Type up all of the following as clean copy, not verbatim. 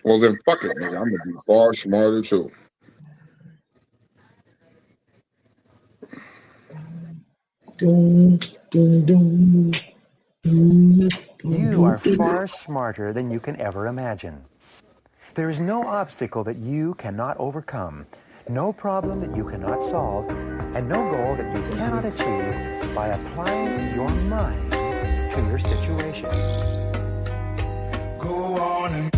Well, then fuck it, nigga. I'm gonna be far smarter too. Doom, doom, doom, doom, You are far smarter than you can ever imagine. There is no obstacle that you cannot overcome, no problem that you cannot solve, and no goal that you cannot achieve by applying your mind to your situation. Go on and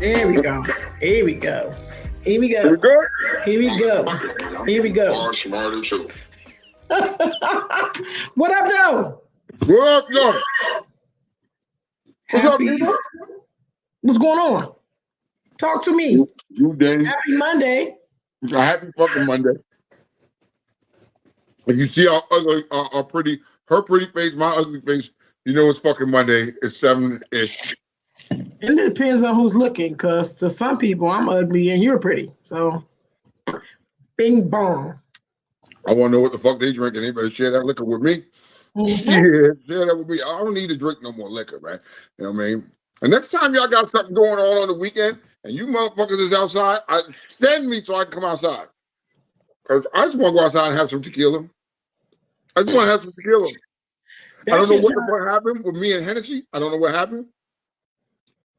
Here we go. Here we go. Here we go. You good? Here we go. Here we go. Far smarter too. What up, though? What up, yo? What's up, Happy- nigga? What's going on? Talk to me. You Dave. Happy Monday. It's a happy fucking Monday. If you see our ugly, our pretty, her pretty face, my ugly face, you know it's fucking Monday. It's 7-ish. It depends on who's looking, because to some people, I'm ugly and you're pretty. So, bing bong. I want to know what the fuck they drinking. They better share that liquor with me. Mhm. Yeah, share that with me. I don't need to drink no more liquor, man. You know what I mean? And next time y'all got something going on the weekend and you motherfuckers is outside, send me so I can come outside. Because I just want to go outside and have some tequila. I just want to have some tequila. I don't know what the fuck happened with me and Hennessy. I don't know what happened.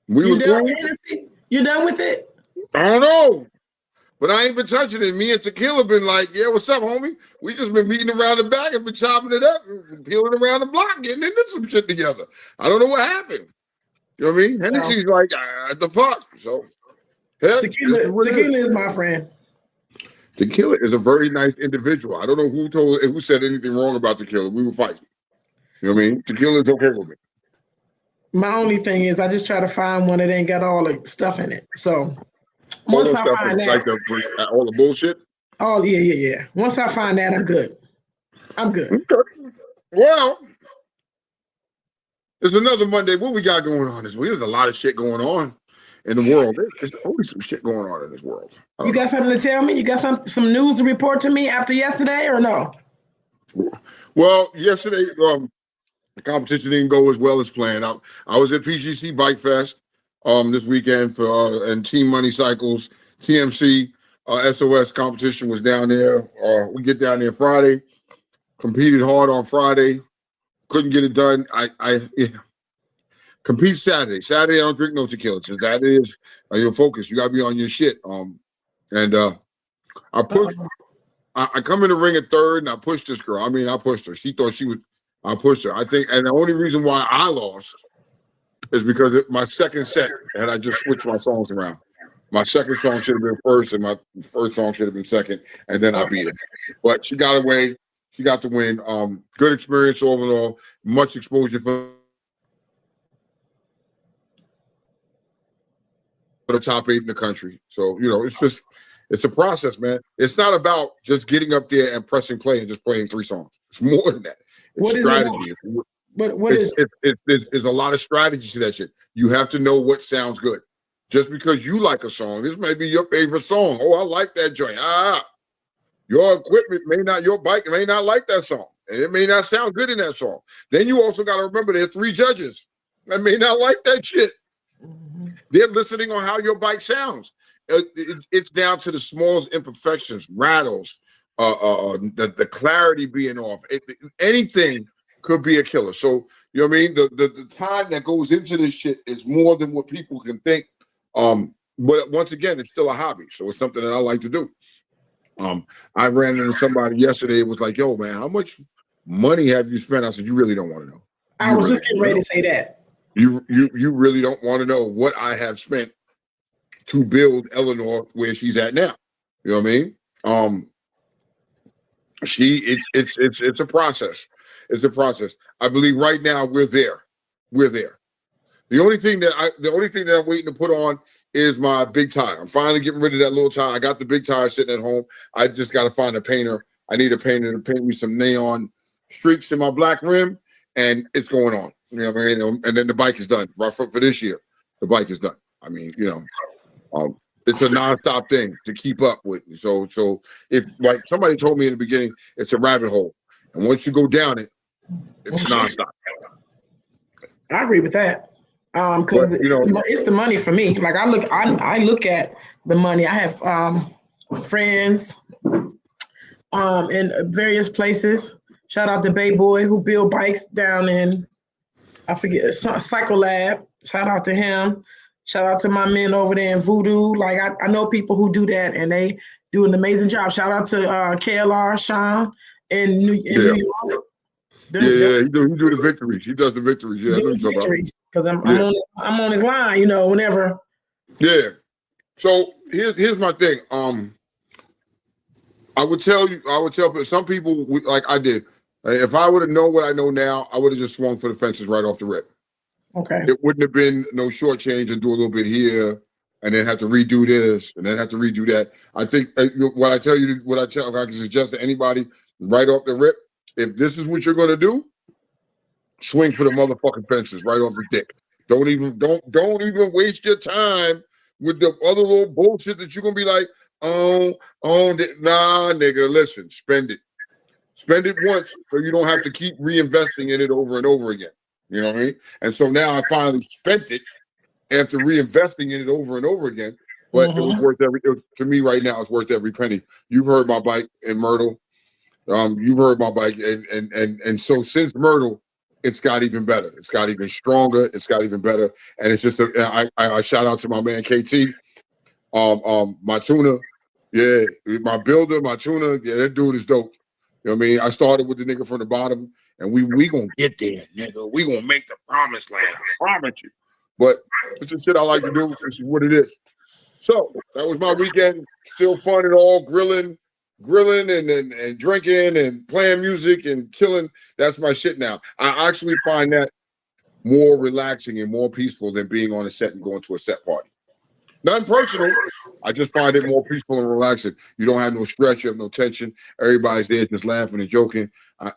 We You was done cool. with Hennessy? You done with it? I don't know. But I ain't been touching it. Me and Tequila been like, yeah, what's up, homie? We just been meeting around the back and been chopping it up, and peeling around the block, getting into some shit together. I don't know what happened. You know what I mean? Hennessy's like, the fuck? So, hell, Tequila is my friend. Tequila is a very nice individual. I don't know who said anything wrong about Tequila. We were fighting. You know what I mean? Tequila is okay with me. My only thing is I just try to find one that ain't got all the stuff in it. So All once that I stuff find is that, like all the bullshit. oh yeah. Once I find that, I'm good. I'm good. Okay. Well, there's another Monday. What we got going on this week? There's a lot of shit going on in the world. There's always some shit going on in this world. You got something to tell me? You got some news to report to me after yesterday or no? Well, yesterday, the competition didn't go as well as planned. I was at PGC Bike Fest this weekend for and Team Money Cycles, TMC, SOS competition was down there. We get down there Friday, competed hard on Friday, couldn't get it done. Compete Saturday. Saturday I don't drink no tequila. So that is your focus. You gotta be on your shit. I come in the ring at third and I pushed this girl. I mean, I pushed her. She thought she would. I pushed her. I think, and the only reason why I lost is because my second set, and I just switched my songs around. My second song should have been first, and my first song should have been second, and then I beat it. But she got away. She got the win. Good experience overall. Much exposure for the top 8 in the country. So, it's a process, man. It's not about just getting up there and pressing play and just playing 3 songs. It's more than that. It's strategy. There's a lot of strategy to that shit. You have to know what sounds good. Just because you like a song, this may be your favorite song. Oh, I like that joint. Your your bike may not like that song. And it may not sound good in that song. Then you also got to remember there are 3 judges that may not like that shit. Mm-hmm. They're listening on how your bike sounds. It's down to the smallest imperfections, rattles, the clarity being off. Anything could be a killer. So, you know what I mean? The time that goes into this shit is more than what people can think. But once again, it's still a hobby. So it's something that I like to do. I ran into somebody yesterday. It was like, yo, man, how much money have you spent? I said, you really don't want to know. I was just getting ready to say that. You really don't want to know what I have spent to build Eleanor where she's at now. You know what I mean? It's a process. It's a process. I believe right now we're there. We're there. The only thing that I'm waiting to put on is my big tie. I'm finally getting rid of that little tie. I got the big tie sitting at home. I just got to find a painter. I need a painter to paint me some neon streaks in my black rim, and it's going on. You know what I mean? And then the bike is done for this year. The bike is done. I mean, it's a nonstop thing to keep up with. So if like somebody told me in the beginning, it's a rabbit hole, and once you go down it, it's nonstop. I agree with that. Because it's the money for me. Like I look at the money. I have friends in various places. Shout out to Bay Boy who build bikes down in, I forget, Cycle Lab. Shout out to him. Shout out to my men over there in Voodoo. Like I know people who do that and they do an amazing job. Shout out to KLR Sean in New York. He do the victories. He does the victories. Yeah, because I'm on his line. Whenever. Yeah. So here's my thing. I would tell some people like I did. If I would have known what I know now, I would have just swung for the fences right off the rip. Okay. It wouldn't have been no short change and do a little bit here and then have to redo this and then have to redo that. I think what I can suggest to anybody right off the rip, if this is what you're going to do, swing for the motherfucking fences right off the dick. Don't even waste your time with the other little bullshit that you're going to be like, nah, nigga, listen, spend it. Spend it once so you don't have to keep reinvesting in it over and over again. You know what I mean? And so now I finally spent it after reinvesting in it over and over again. But it was worth to me right now, it's worth every penny. You've heard my bike in Myrtle. You've heard my bike, and so since Myrtle, it's got even better. It's got even stronger. It's got even better. And it's just I shout out to my man KT, my tuner, yeah, my builder, my tuner, yeah, that dude is dope. You know what I mean? I started with the nigga from the bottom, and we gonna get there, nigga. We gonna make the promised land. I promise you. But it's the shit I like to do. This is what it is. So that was my weekend. Still fun and all, grilling and drinking and playing music and chilling. That's my shit now. I actually find that more relaxing and more peaceful than being on a set and going to a set party. Nothing personal. I just find it more peaceful and relaxing. You don't have no stress. You have no tension. Everybody's there just laughing and joking.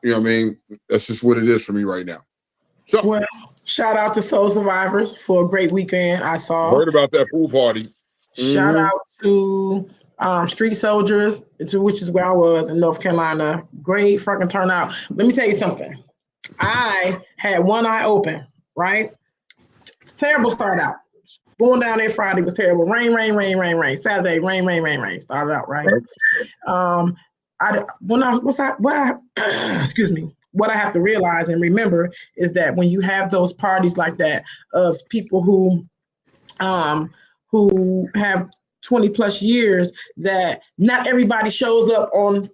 You know what I mean? That's just what it is for me right now. So, well, shout out to Soul Survivors for a great weekend. I saw. Heard about that pool party. Shout out to Street Soldiers, which is where I was in North Carolina. Great fucking turnout. Let me tell you something. I had one eye open, right? It's terrible start out. Going down there Friday was terrible. Rain. Saturday, rain. Started out, right? Excuse me. What I have to realize and remember is that when you have those parties like that of people who have 20 plus years, that not everybody shows up on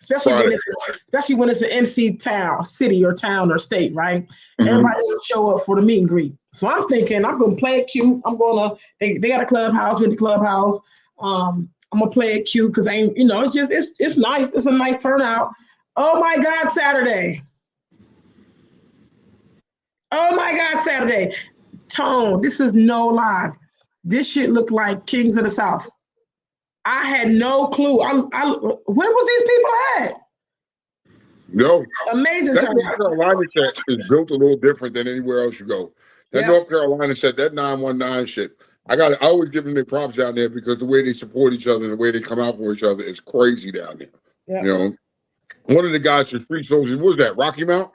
especially when it's an MC city or town or state, right? Everybody doesn't show up for the meet and greet. So I'm thinking I'm gonna play it cute. They got a clubhouse with the clubhouse. I'm gonna play it cute because it's nice. It's a nice turnout. Oh my God, Saturday. Tone, this is no lie. This shit looked like Kings of the South. I had no clue. Where was these people at? No. Amazing turnout. North Carolina set is built a little different than anywhere else you go. That North Carolina set, that 919 shit, I always give them their props down there because the way they support each other and the way they come out for each other is crazy down there. Yep. You know, one of the guys from Street Soldiers, what was that, Rocky Mount?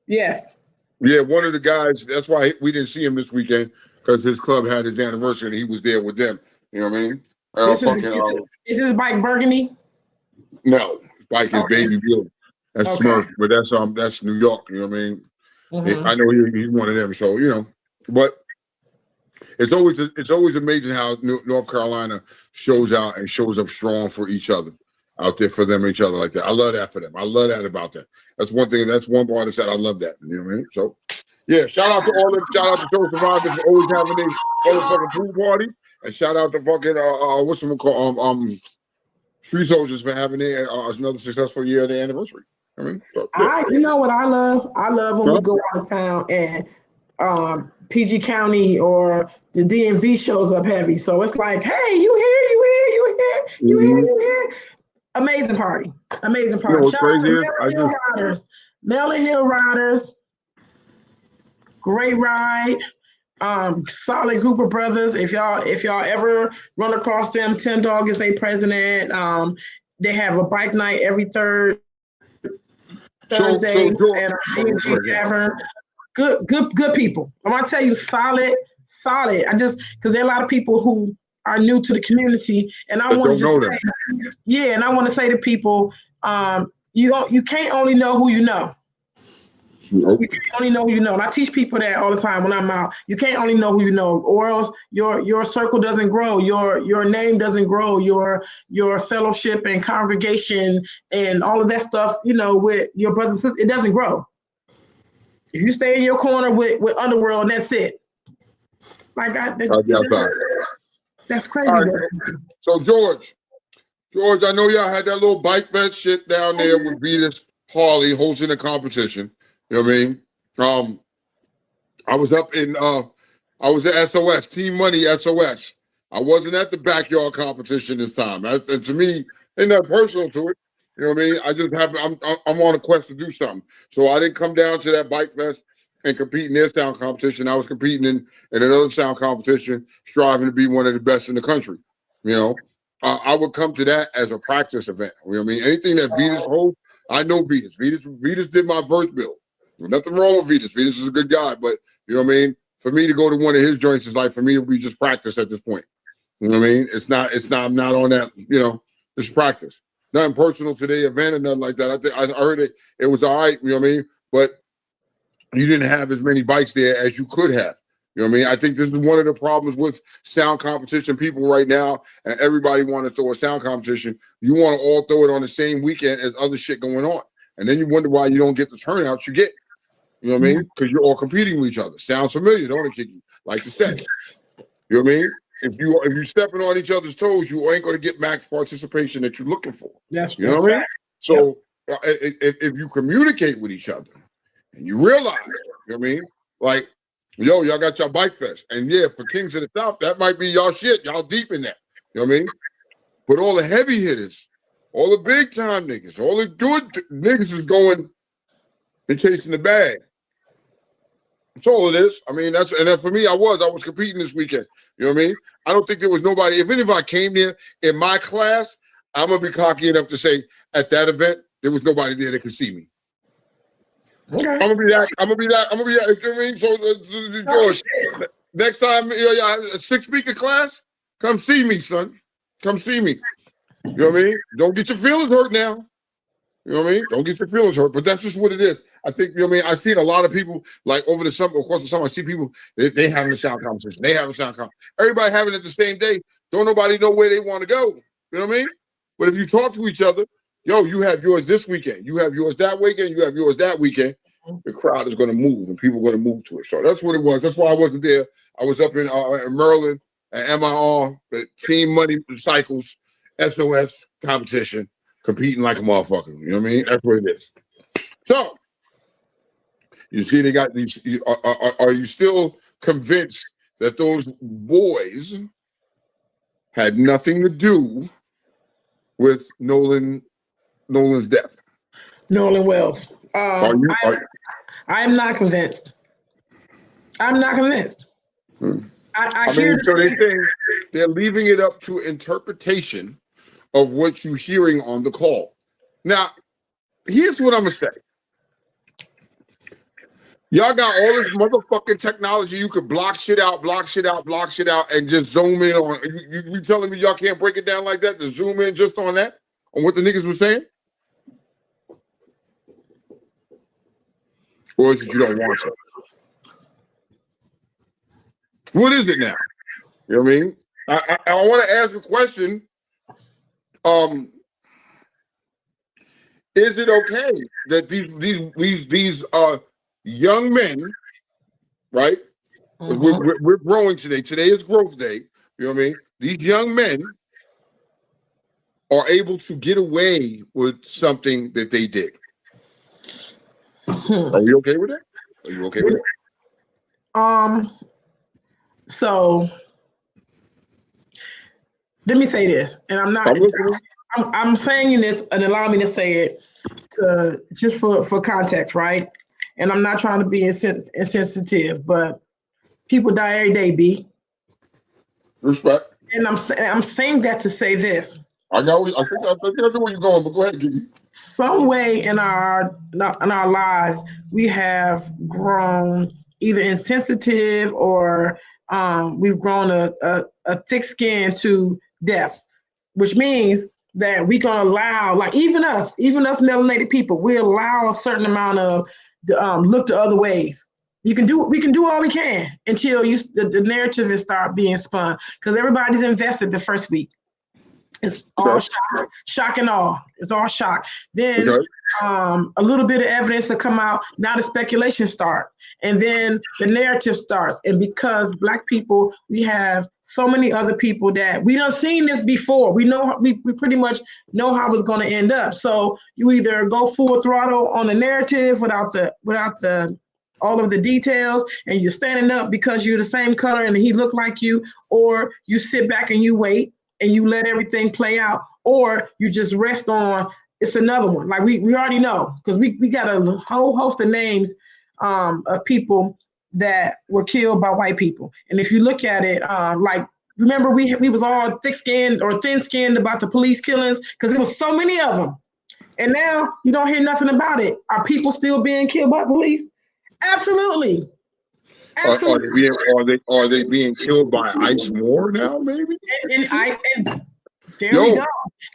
Yes. Yeah, one of the guys, that's why we didn't see him this weekend because his club had his anniversary and he was there with them. You know what I mean? Is his bike burgundy? No, his bike is baby blue. That's Smurf, but that's New York. You know what I mean? I know he's one of them. So but it's always amazing how North Carolina shows out and shows up strong for each other out there for them, each other like that. I love that for them. I love that about them. That's one thing. That's one part of that. I love that. You know what I mean? So Yeah, shout out to all them. Shout out to Show Survivors for always having a motherfucking pool party, and shout out to fucking what's them called Street Soldiers for having another successful year of their anniversary. I mean, so, yeah. You know what I love? I love when we go out of town and PG County or the DMV shows up heavy. So it's like, hey, you here. Amazing party. Amazing party. Shout out to Maryland Hill Riders. Great ride. Solid group of brothers. If y'all ever run across them, Tim Dog is their president. They have a bike night every third Thursday at a B&G Tavern. Good people. I want to tell you, solid. Because there are a lot of people who are new to the community, and I want to just say, and I want to say to people, you can't only know who you know. Nope. You can't only know who you know. And I teach people that all the time when I'm out. You can't only know who you know, or else your circle doesn't grow, your name doesn't grow, your fellowship and congregation and all of that stuff, with your brothers and sisters, it doesn't grow. If you stay in your corner with Underworld, and that's it. That's crazy. Right. So George, I know y'all had that little bike fest shit down there with Venus Harley hosting a competition. You know what I mean? I was up in I was at SOS, Team Money SOS. I wasn't at the backyard competition this time. And to me, ain't nothing personal to it. You know what I mean? I just I'm on a quest to do something. So I didn't come down to that bike fest and compete in their sound competition. I was competing in another sound competition, striving to be one of the best in the country. You know, I would come to that as a practice event. You know what I mean? Anything that Venus holds, I know Venus. Venus did my verse build. Nothing wrong with Venus. Venus is a good guy, but you know what I mean? For me to go to one of his joints is like, for me, it would be just practice at this point. You know what I mean? I'm not on that, it's practice. Nothing personal to the event or nothing like that. I heard it was all right, you know what I mean? But you didn't have as many bikes there as you could have. You know what I mean? I think this is one of the problems with sound competition people right now, and everybody want to throw a sound competition. You want to all throw it on the same weekend as other shit going on. And then you wonder why you don't get the turnout you get. You know what I mean? Because you're all competing with each other. Sounds familiar, don't it, Kiki? Like you said. You know what I mean? If you're stepping on each other's toes, you ain't going to get max participation that you're looking for. You know what I mean? So if you communicate with each other and you realize, you know what I mean? Like, yo, y'all got your bike fest. And yeah, for Kings of the South, that might be y'all shit. Y'all deep in that. You know what I mean? But all the heavy hitters, all the big time niggas, all the good niggas is going and chasing the bag. That's all it is. I mean, and then for me, I was competing this weekend. You know what I mean? I don't think there was nobody. If anybody came there in my class, I'm gonna be cocky enough to say at that event there was nobody there that could see me. Okay. I'm gonna be that. You know what I mean? So, George, next time a 6-speaker class, come see me, son. Come see me. You know what I mean? Don't get your feelings hurt now. You know what I mean? Don't get your feelings hurt. But that's just what it is. I think, you know what I mean? I've seen a lot of people, like over the summer, of course, the summer, I see people, they having a sound competition. They having a sound competition. Everybody having it the same day. Don't nobody know where they want to go. You know what I mean? But if you talk to each other, yo, you have yours this weekend. You have yours that weekend. You have yours that weekend. The crowd is going to move and people are going to move to it. So that's what it was. That's why I wasn't there. I was up in Maryland at MIR, Team Money Cycles, SOS competition, competing like a motherfucker. You know what I mean? That's what it is. So, you see, they got these. Are you still convinced that those boys had nothing to do with Nolan's death? Nolan Wells. I am not convinced. I'm not convinced. I hear mean, so they're leaving it up to interpretation of what you're hearing on the call. Now, here's what I'm gonna say. Y'all got all this motherfucking technology. You could block shit out, and just zoom in on. You telling me y'all can't break it down like that? To zoom in just on that, on what the niggas were saying? Or is it you don't want to? What is it now? You know what I mean? I want to ask a question. Is it okay that these young men right? We're growing today. Today is growth day. You know what I mean? These young men are able to get away with something that they did. Are you okay with it? Are you okay with it? So let me say this, and I'm saying this and allow me to say it to just for context, right? And I'm not trying to be insensitive, but people die every day, B. Respect. And I'm saying that to say this. I know where you're going, but go ahead, Kiki. Some way in our lives, we have grown either insensitive or we've grown a thick skin to deaths, which means that we can allow, like even us melanated people, we allow a certain amount of look to other ways. We can do all we can until the narrative is start being spun, because everybody's invested the first week. It's all shock and awe. It's all shock. Then a little bit of evidence will come out. Now the speculation starts, and then the narrative starts. And because Black people, we have so many other people that we done seen this before. We know we pretty much know how it's going to end up. So you either go full throttle on the narrative without the all of the details, and you're standing up because you're the same color and he looked like you, or you sit back and you wait and you let everything play out, or you just rest on it's another one. Like we already know, because we got a whole host of names of people that were killed by white people. And if you look at it, like remember we was all thick-skinned or thin-skinned about the police killings because there was so many of them. And now you don't hear nothing about it. Are people still being killed by police? Absolutely. Absolutely. Are they being killed by ICE more now? Maybe. And there we go.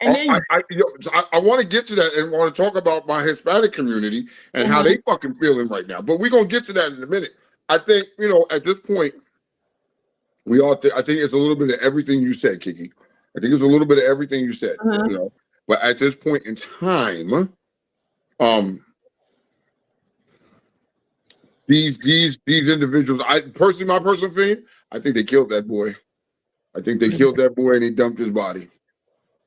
And then I want to get to that and want to talk about my Hispanic community and how they fucking feeling right now. But we're gonna get to that in a minute. I think at this point, I think it's a little bit of everything you said, Kiki. I think it's a little bit of everything you said. But at this point in time, these individuals, my personal opinion, I think they killed that boy. I think they killed that boy and they dumped his body,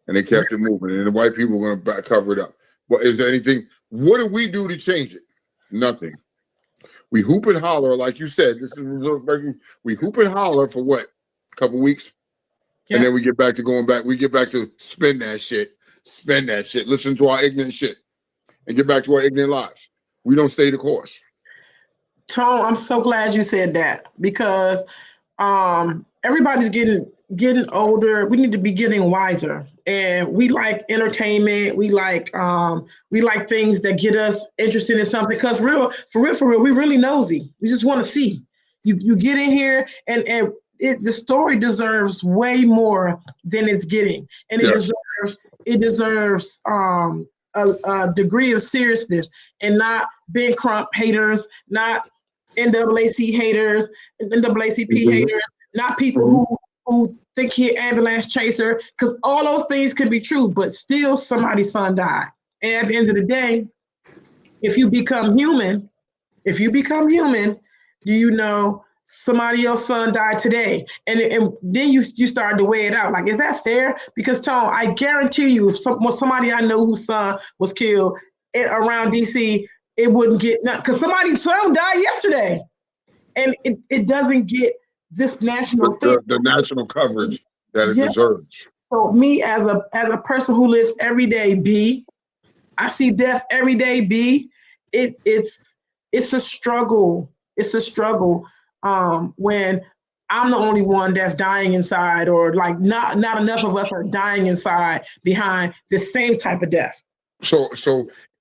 and they kept it moving. And the white people were going to cover it up. But is there anything? What do we do to change it? Nothing. We hoop and holler, like you said. We hoop and holler for what? A couple weeks, and then we get back to going back. We get back to spend that shit, listen to our ignorant shit, and get back to our ignorant lives. We don't stay the course. Tone, I'm so glad you said that, because everybody's getting older. We need to be getting wiser, and we like entertainment. We like things that get us interested in something. Because for real, we really nosy. We just want to see. You get in here, and the story deserves way more than it's getting, and it deserves a degree of seriousness, and not Ben Crump haters, not NAACP haters, not people who think he an ambulance chaser, because all those things can be true, but still somebody's son died. And at the end of the day, if you become human, you know somebody else's son died today. And then you start to weigh it out. Like, is that fair? Because Tone, I guarantee you, if somebody I know whose son was killed around DC, it wouldn't get, because somebody's son died yesterday. And it doesn't get this national thing. The national coverage that it deserves. So me as a person who lives every day, B, I see death every day, B. It's a struggle. It's a struggle when I'm the only one that's dying inside, or like not enough of us are dying inside behind the same type of death. So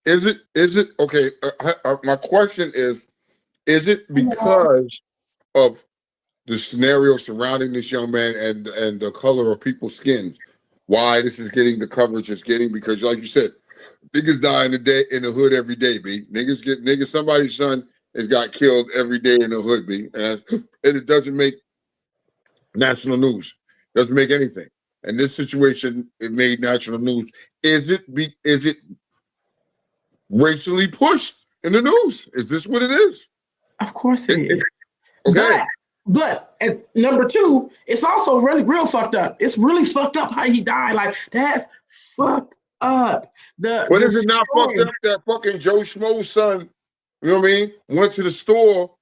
is it okay? My question is it because of the scenario surrounding this young man and the color of people's skins, why this is getting the coverage it's getting? Because like you said, niggas die in the hood every day, B. Niggas, somebody's son has got killed every day in the hood, B. And it doesn't make national news. Doesn't make anything. And this situation, it made national news. Is it racially pushed in the news? Is this what it is? Of course it is. Okay. But at number two, it's also really real fucked up. It's really fucked up how he died. Like that's fucked up. But is it not fucked up that fucking Joe Schmo's son, you know what I mean, went to the store?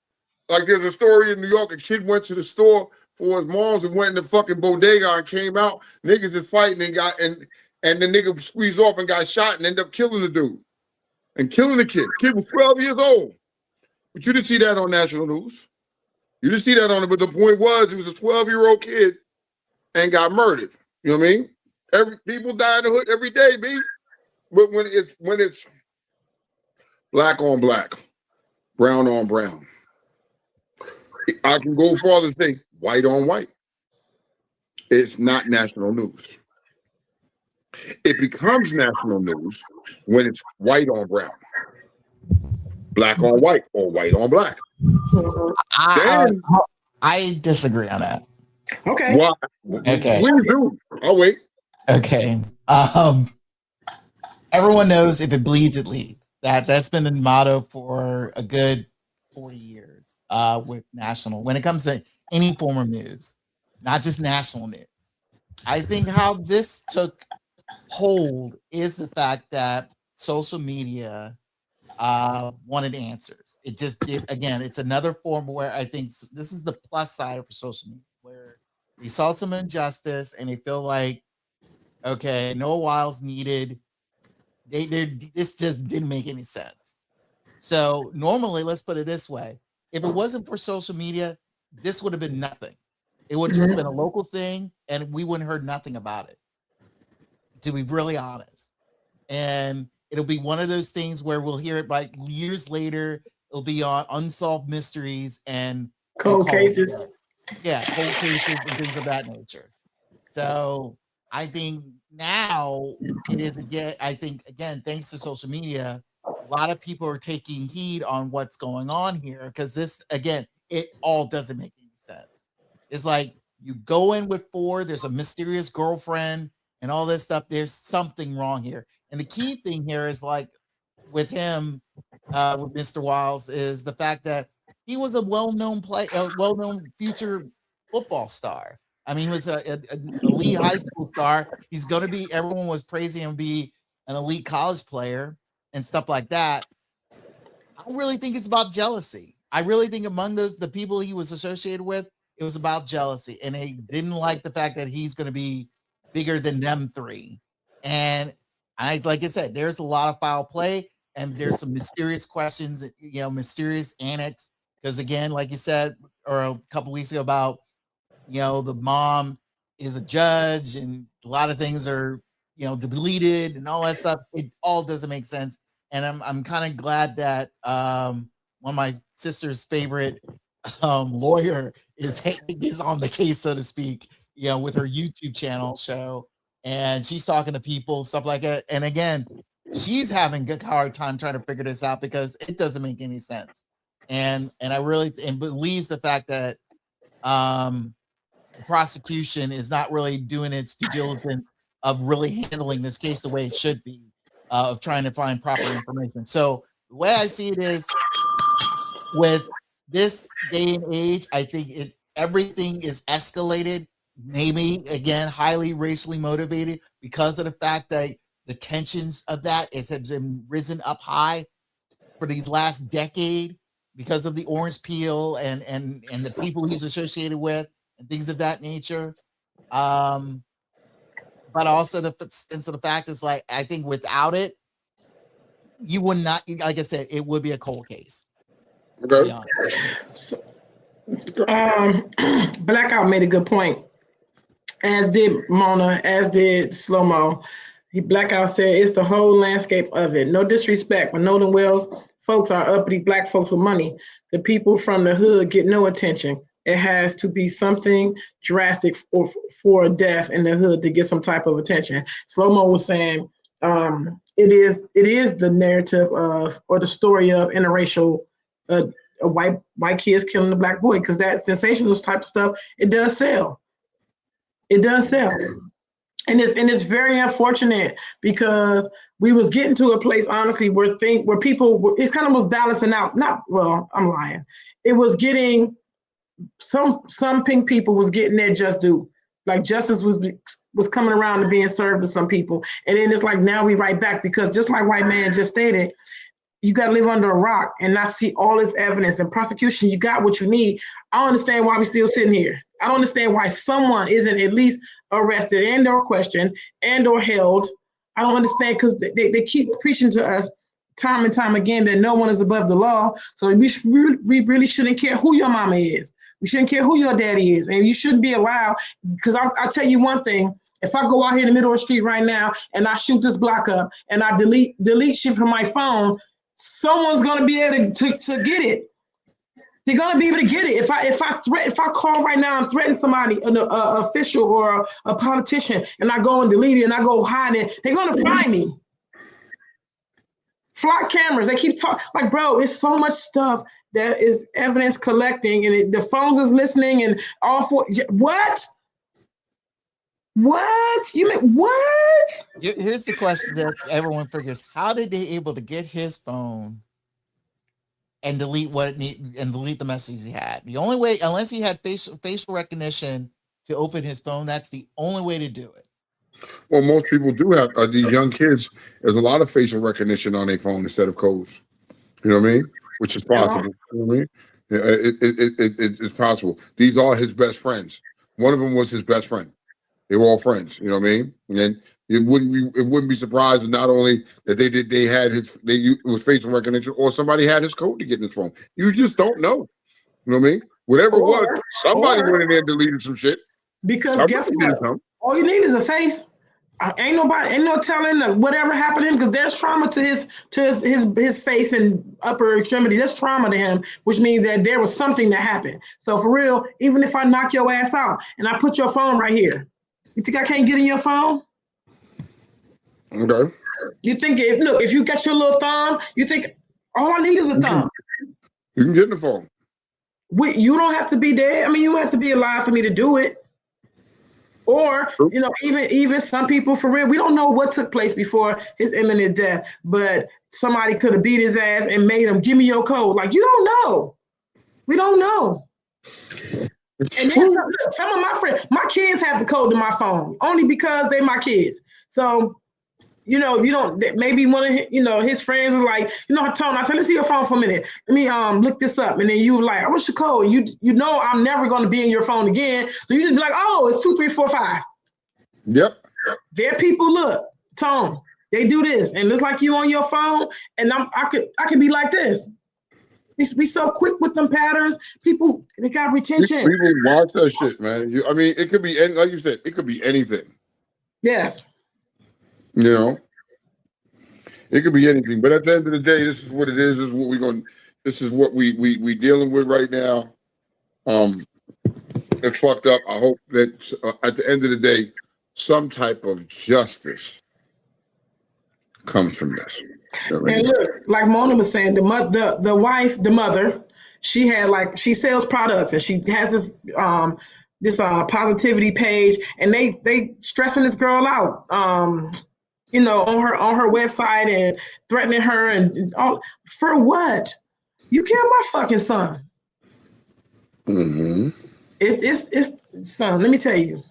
Like there's a story in New York, a kid went to the store for his mom's and went in the fucking bodega and came out. Niggas is fighting and the nigga squeezed off and got shot and ended up killing the dude and killing the kid. Kid was 12 years old. But you didn't see that on national news. You didn't see that on it. But the point was, it was a 12-year-old kid and got murdered. You know what I mean? People die in the hood every day, B. But when it's black on black, brown on brown, I can go farther and say white on white. It's not national news. It becomes national news when it's white on brown, black on white, or white on black. I disagree on that. Okay. Why? Okay. Please do. I'll wait. Okay. Everyone knows if it bleeds, it leads. That's been the motto for a good 40 years with national. When it comes to any form of news, not just national news. I think how this took hold is the fact that social media wanted answers. It just did. Again, it's another form where I think this is the plus side for social media, where they saw some injustice and they feel like, okay, Noah Wiles needed. This just didn't make any sense. So normally, let's put it this way: if it wasn't for social media, this would have been nothing. It would have just been a local thing, and we wouldn't heard nothing about it. To be really honest, and it'll be one of those things where we'll hear it like years later. It'll be on Unsolved Mysteries and cold cases. Yeah, cold cases and things of that nature. So I think now it is again. I think again, thanks to social media, a lot of people are taking heed on what's going on here because this again, it all doesn't make any sense. It's like you go in with 4. There's a mysterious girlfriend and all this stuff. There's something wrong here. And the key thing here is like with him, with Mr. Wiles, is the fact that he was a well-known future football star. I mean, he was an elite high school star. He's going to be, everyone was praising him to be an elite college player and stuff like that. I don't really think it's about jealousy. I really think among the people he was associated with, it was about jealousy. And they didn't like the fact that he's going to be bigger than them 3. And like I said, there's a lot of foul play and there's some mysterious questions, mysterious annex. Because again, like you said, or a couple weeks ago about, the mom is a judge and a lot of things are, deleted and all that stuff. It all doesn't make sense. And I'm kind of glad that one of my sister's favorite lawyer is on the case, so to speak, with her YouTube channel show. And she's talking to people, stuff like that. And again, she's having a hard time trying to figure this out because it doesn't make any sense. And I really believes the fact that the prosecution is not really doing its due diligence of really handling this case the way it should be, of trying to find proper information. So the way I see it is, with this day and age, I think everything is escalated. Maybe again, highly racially motivated because of the fact that the tensions of that has been risen up high for these last decade because of the orange peel and the people he's associated with and things of that nature. But also the sense of the fact is like, I think without it, you would not, like I said, it would be a cold case. Okay. So, Blackout made a good point, as did Mona, as did Slow-Mo. Blackout said it's the whole landscape of it. No disrespect, but Nolan Wells folks are uppity black folks with money. The people from the hood get no attention. It has to be something drastic for a death in the hood to get some type of attention. Slow-Mo was saying it is the narrative of, or the story of interracial white kids killing the black boy, because that sensational type of stuff, it does sell. It does sell. And it's very unfortunate because we was getting to a place, honestly, where people, it kind of was balancing out. I'm lying. It was getting some pink people was getting their just due. Like justice was coming around to being served to some people. And then it's like now we right back because just like white man just stated, you got to live under a rock and not see all this evidence and prosecution. You got what you need. I don't understand why we're still sitting here. I don't understand why someone isn't at least arrested and or questioned and or held. I don't understand because they keep preaching to us time and time again that no one is above the law. So we really shouldn't care who your mama is. We shouldn't care who your daddy is. And you shouldn't be allowed, because I'll tell you one thing. If I go out here in the middle of the street right now and I shoot this block up and I delete shit from my phone, someone's going to be able to get it. They're going to be able to get it. If I call right now and threaten somebody, an official or a politician, and I go and delete it and I go hide it, they're going to find me. Flock cameras, they keep talking. Like, bro, it's so much stuff that is evidence collecting, and the phones is listening, and all for what? What? You mean what? Here's the question that everyone figures: how did they able to get his phone and delete delete the messages he had? The only way, unless he had facial recognition to open his phone, that's the only way to do it. Well, most people do have these young kids. There's a lot of facial recognition on their phone instead of codes. You know what I mean? Which is possible. You know what I mean? It's possible. These are his best friends. One of them was his best friend. They were all friends. You know what I mean? And it wouldn't be surprised not only that they used facial recognition, or somebody had his code to get in his phone. You just don't know. You know what I mean? Whatever it was, somebody went in there and deleted some shit. Because guess what? All you need is a face. Ain't no telling whatever happened to him, because there's trauma to his face and upper extremity. There's trauma to him, which means that there was something that happened. So for real, even if I knock your ass out and I put your phone right here, you think I can't get in your phone? Okay. You think if you got your little thumb, you think all I need is a thumb. You can get in the phone. You don't have to be dead. I mean, you don't have to be alive for me to do it. Or, even some people, for real, we don't know what took place before his imminent death, but somebody could have beat his ass and made him give me your code. Like, you don't know. We don't know. And some of my friends, my kids have the code to my phone only because they're my kids. So, you don't, maybe one of his friends is like, Tone, I said, let me see your phone for a minute. Let me look this up. And then you like, I what's your code? You know I'm never going to be in your phone again. So you just be like, oh, it's 2345. Yep. There people look, Tone, they do this. And it's like you on your phone, and I could be like this. We so quick with them patterns. People, they got retention. People watch that shit, man. It could be, like you said, it could be anything. Yes. It could be anything. But at the end of the day, this is what it is. This is what we dealing with right now. It's fucked up. I hope that at the end of the day, some type of justice comes from this. And look, like Mona was saying, the mother, she sells products, and she has this positivity page, and they stressing this girl out, on her website, and threatening her, and all for what? You killed my fucking son. Mm-hmm. It's son. Let me tell you,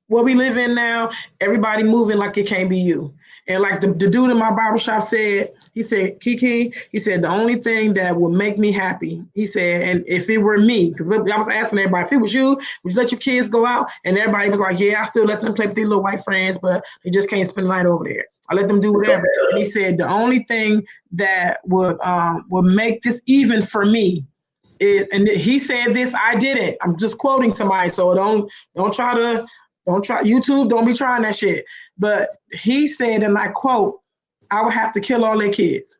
what we live in now, everybody moving like it can't be you. And like the dude in my barbershop said, he said, Kiki, he said, the only thing that would make me happy, he said, and if it were me, because I was asking everybody, if it was you, would you let your kids go out? And everybody was like, yeah, I still let them play with their little white friends, but they just can't spend the night over there. I let them do whatever. And he said, the only thing that would make this even for me is, and he said this, I didn't. I'm just quoting somebody, so don't try YouTube, don't be trying that shit. But he said, and I quote, I would have to kill all their kids.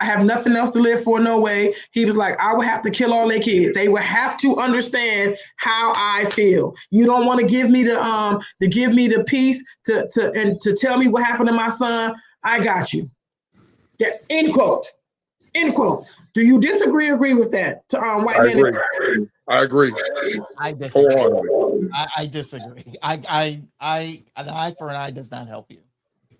I have nothing else to live for, no way. He was like, I would have to kill all their kids. They would have to understand how I feel. You don't want to give me the peace to tell me what happened to my son. I got you. That, end quote. End quote. Do you disagree or agree with that? White I man. agree. I agree. I disagree. I disagree. An eye for an eye does not help you.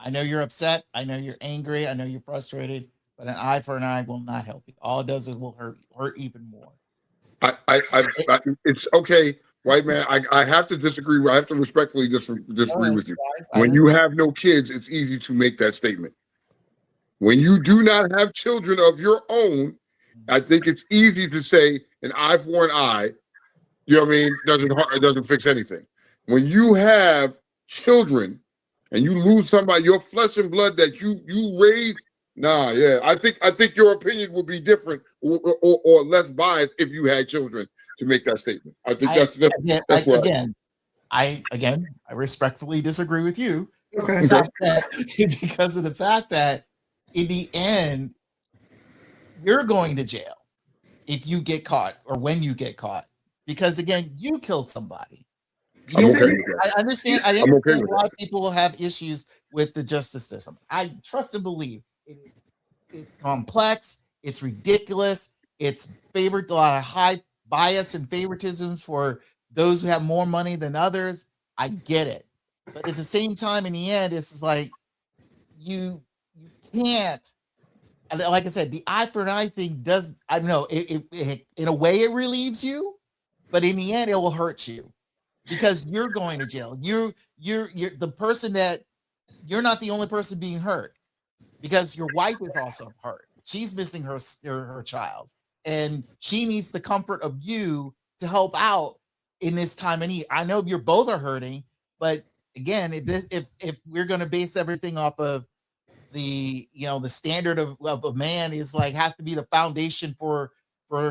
I know you're upset. I know you're angry. I know you're frustrated. But an eye for an eye will not help you. All it does is will hurt even more. It's okay, white man. I have to disagree. I have to respectfully disagree with you. When you have no kids, it's easy to make that statement. When you do not have children of your own, I think it's easy to say an eye for an eye. You know what I mean? It doesn't fix anything. When you have children and you lose somebody, your flesh and blood that you raised. Nah, yeah. I think your opinion would be different or less biased if you had children to make that statement. I think that's what. I respectfully disagree with you. Okay. Because of the fact that in the end, you're going to jail if you get caught or when you get caught. Because again, you killed somebody. I'm okay. I understand. I understand a lot of people have issues with the justice system. I trust and believe it's complex, it's ridiculous, it's favored a lot of high bias and favoritism for those who have more money than others. I get it. But at the same time, in the end, it's just like you can't. And like I said, the eye for an eye thing does. I don't know. It in a way it relieves you, but in the end, it will hurt you because you're going to jail. You're the person that you're not the only person being hurt because your wife is also hurt. She's missing her child, and she needs the comfort of you to help out in this time of need. I know you're both are hurting, but again, if we're going to base everything off of the standard of a man is like have to be the foundation for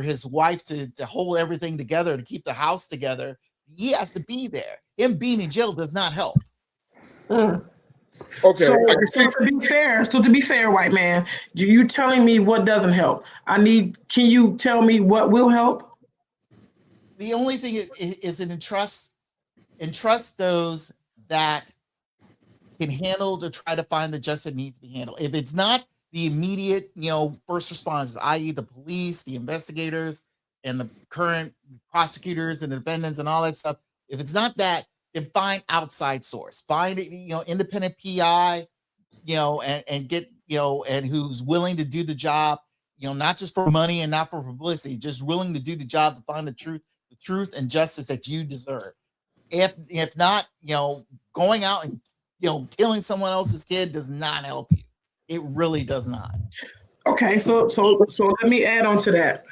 his wife to hold everything together, to keep the house together, he has to be there. Him being in jail does not help. Okay. So to be fair, white man, you telling me what doesn't help? Can you tell me what will help? The only thing is to entrust those that can handle to try to find the justice that needs to be handled. If it's not the immediate, first responders, i.e. the police, the investigators, and the current prosecutors and defendants and all that stuff, if it's not that, then find outside source. Find independent PI, and get, and who's willing to do the job, not just for money and not for publicity, just willing to do the job to find the truth and justice that you deserve. If not, going out and killing someone else's kid does not help you. It really does not. Okay, so let me add on to that.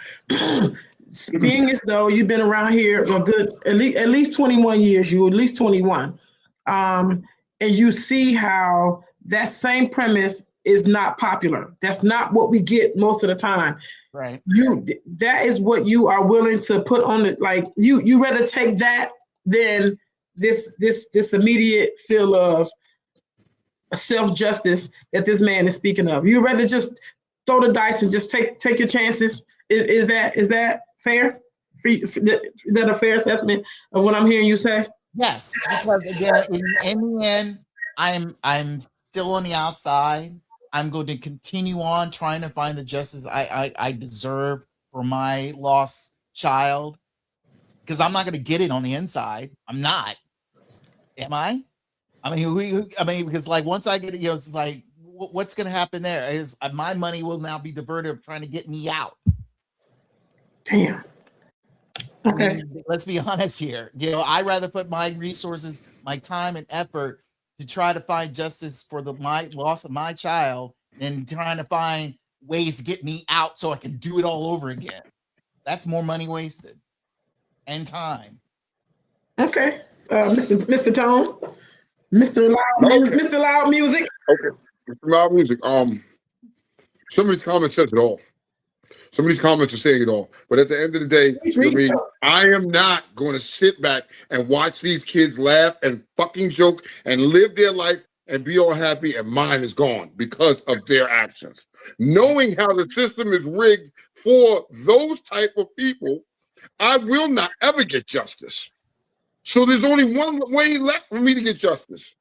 Being as though you've been around here a good at least 21 years, you at least 21, and you see how that same premise is not popular. That's not what we get most of the time. Right. That is what you are willing to put on it. Like you rather take that than this immediate feel of self-justice that this man is speaking of. You rather just throw the dice and just take your chances. Is that fair? Is that a fair assessment of what I'm hearing you say? Yes, because again, in the end, I'm still on the outside. I'm going to continue on trying to find the justice I deserve for my lost child, because I'm not going to get it on the inside. I'm not. Am I? I mean, because like once I get it, it's like, what's going to happen there is my money will now be diverted of trying to get me out. Damn. Okay. I mean, let's be honest here. I'd rather put my resources, my time and effort to try to find justice for my loss of my child than trying to find ways to get me out so I can do it all over again. That's more money wasted and time. Okay. Mr. Tone, Mr. Loud Music. Okay. Mr. Loud Music. Some of these comments says it all. Some of these comments are saying it all. But at the end of the day, I am not going to sit back and watch these kids laugh and fucking joke and live their life and be all happy and mine is gone because of their actions. Knowing how the system is rigged for those type of people, I will not ever get justice. So there's only one way left for me to get justice,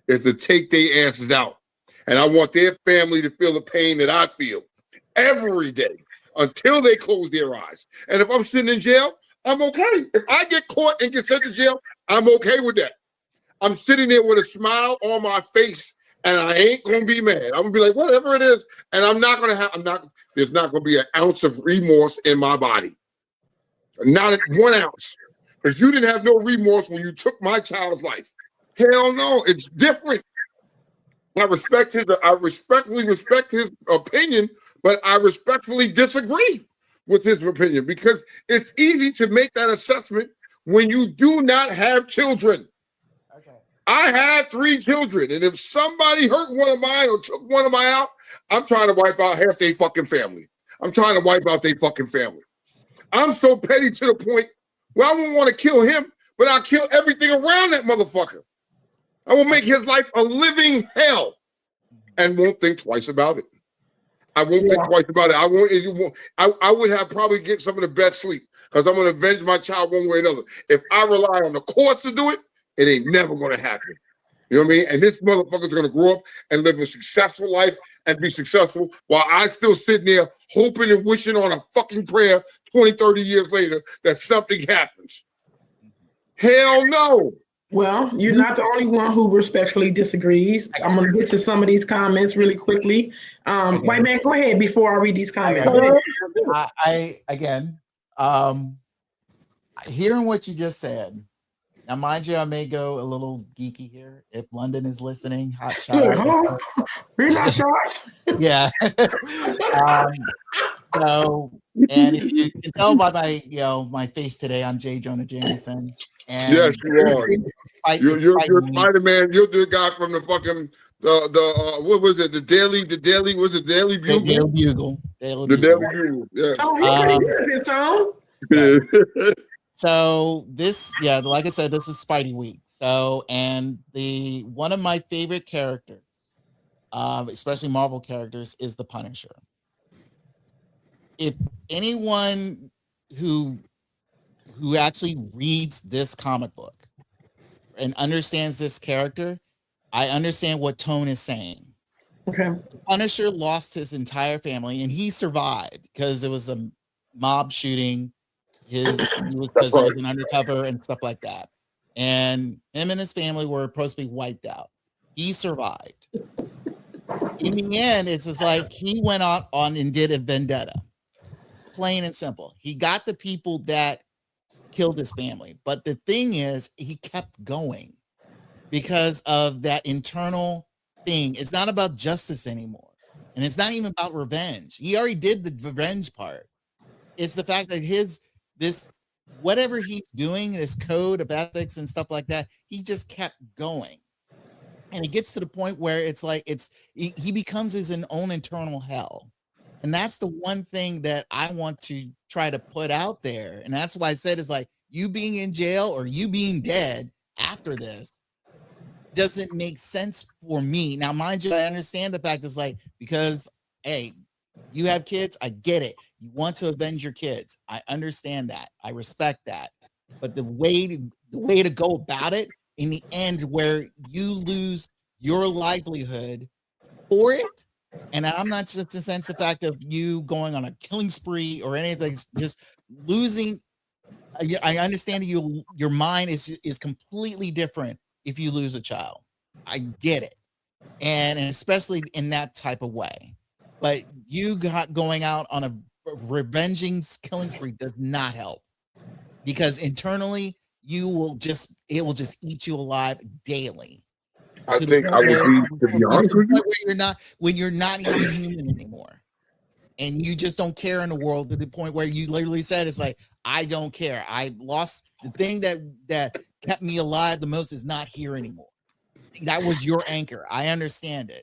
is to take their asses out. And I want their family to feel the pain that I feel every day until they close their eyes. And if I'm sitting in jail, I'm okay. If I get caught and get sent to jail, I'm okay with that. I'm sitting there with a smile on my face and I ain't going to be mad. I'm going to be like, whatever it is. And there's not going to be an ounce of remorse in my body. Not at 1 ounce. Because you didn't have no remorse when you took my child's life. Hell no, it's different. I respectfully respect his opinion, but I respectfully disagree with his opinion because it's easy to make that assessment when you do not have children. Okay. I had 3 children, and if somebody hurt one of mine or took one of mine out, I'm trying to wipe out half their fucking family. I'm trying to wipe out their fucking family. I'm so petty to the point where I won't want to kill him, but I'll kill everything around that motherfucker. I will make his life a living hell and won't think twice about it. I won't think twice about it. I would have probably get some of the best sleep because I'm going to avenge my child one way or another. If I rely on the courts to do it, it ain't never going to happen. You know what I mean? And this motherfucker's going to grow up and live a successful life and be successful while I still sitting there hoping and wishing on a fucking prayer 20, 30 years later that something happens. Hell no. Well, you're not the only one who respectfully disagrees. I'm going to get to some of these comments really quickly. White man, go ahead before I read these comments. I again, hearing what you just said. Now, mind you, I may go a little geeky here. If London is listening, hot shot. We're not shocked. Yeah. So, and if you can tell by my, my face today, I'm J. Jonah Jameson. And yes, you are. You're Spider-Man. You're the guy from the fucking what was it? The Daily was it Daily Bugle? The Daily Bugle. The Daily Bugle. Yeah. Tone, Yeah. So this, like I said, this is Spidey week. So, and one of my favorite characters, especially Marvel characters, is the Punisher. If anyone who actually reads this comic book and understands this character, I understand what Tone is saying. Okay. Punisher lost his entire family, and he survived because it was a mob shooting. He was an undercover and stuff like that. And him and his family were supposed to be wiped out. He survived. In the end, it's just like he went on and did a vendetta. Plain and simple. He got the people that killed his family. But the thing is, he kept going because of that internal thing. It's not about justice anymore. And it's not even about revenge. He already did the revenge part. It's the fact that whatever he's doing, this code of ethics and stuff like that, he just kept going. And it gets to the point where it's like he becomes his own internal hell. And that's the one thing that I want to try to put out there. And that's why I said it's like you being in jail or you being dead after this doesn't make sense for me. Now, mind you, I understand the fact is like, because, hey, you have kids, I get it. You want to avenge your kids. I understand that. I respect that. But the way to go about it in the end where you lose your livelihood for it, and I'm not just in the sense of fact of you going on a killing spree or anything, just losing. I understand that your mind is completely different if you lose a child. I get it. And especially in that type of way. But you going out on a revenging killing spree does not help, because internally it will just eat you alive daily. I think I would be, to be honest with you, when you're not even human anymore, and you just don't care in the world, to the point where you literally said it's like, I don't care. I lost the thing that kept me alive the most is not here anymore. That was your anchor. I understand it.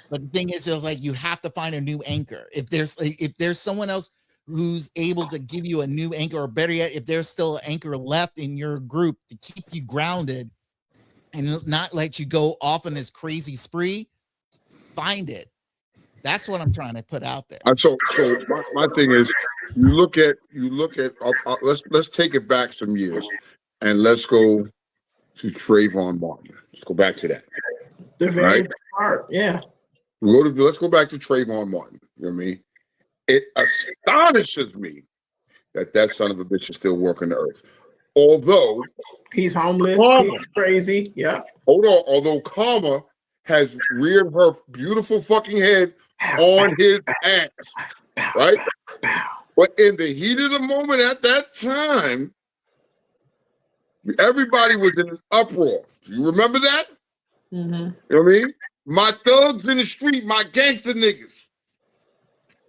But the thing is, just like, you have to find a new anchor. If there's someone else who's able to give you a new anchor, or better yet, if there's still an anchor left in your group to keep you grounded and not let you go off on this crazy spree, find it. That's what I'm trying to put out there. So my thing is, you look at let's take it back some years, and let's go to Trayvon Martin. Let's go back to that. The very part, yeah. Let's go back to Trayvon Martin. You know what I mean? It astonishes me that son of a bitch is still working the earth. Although he's homeless, he's crazy. Yeah. Hold on. Although Karma has reared her beautiful fucking head on his ass. Right? But in the heat of the moment at that time, everybody was in an uproar. You remember that? Mm-hmm. You know what I mean? My thugs in the street, my gangster niggas.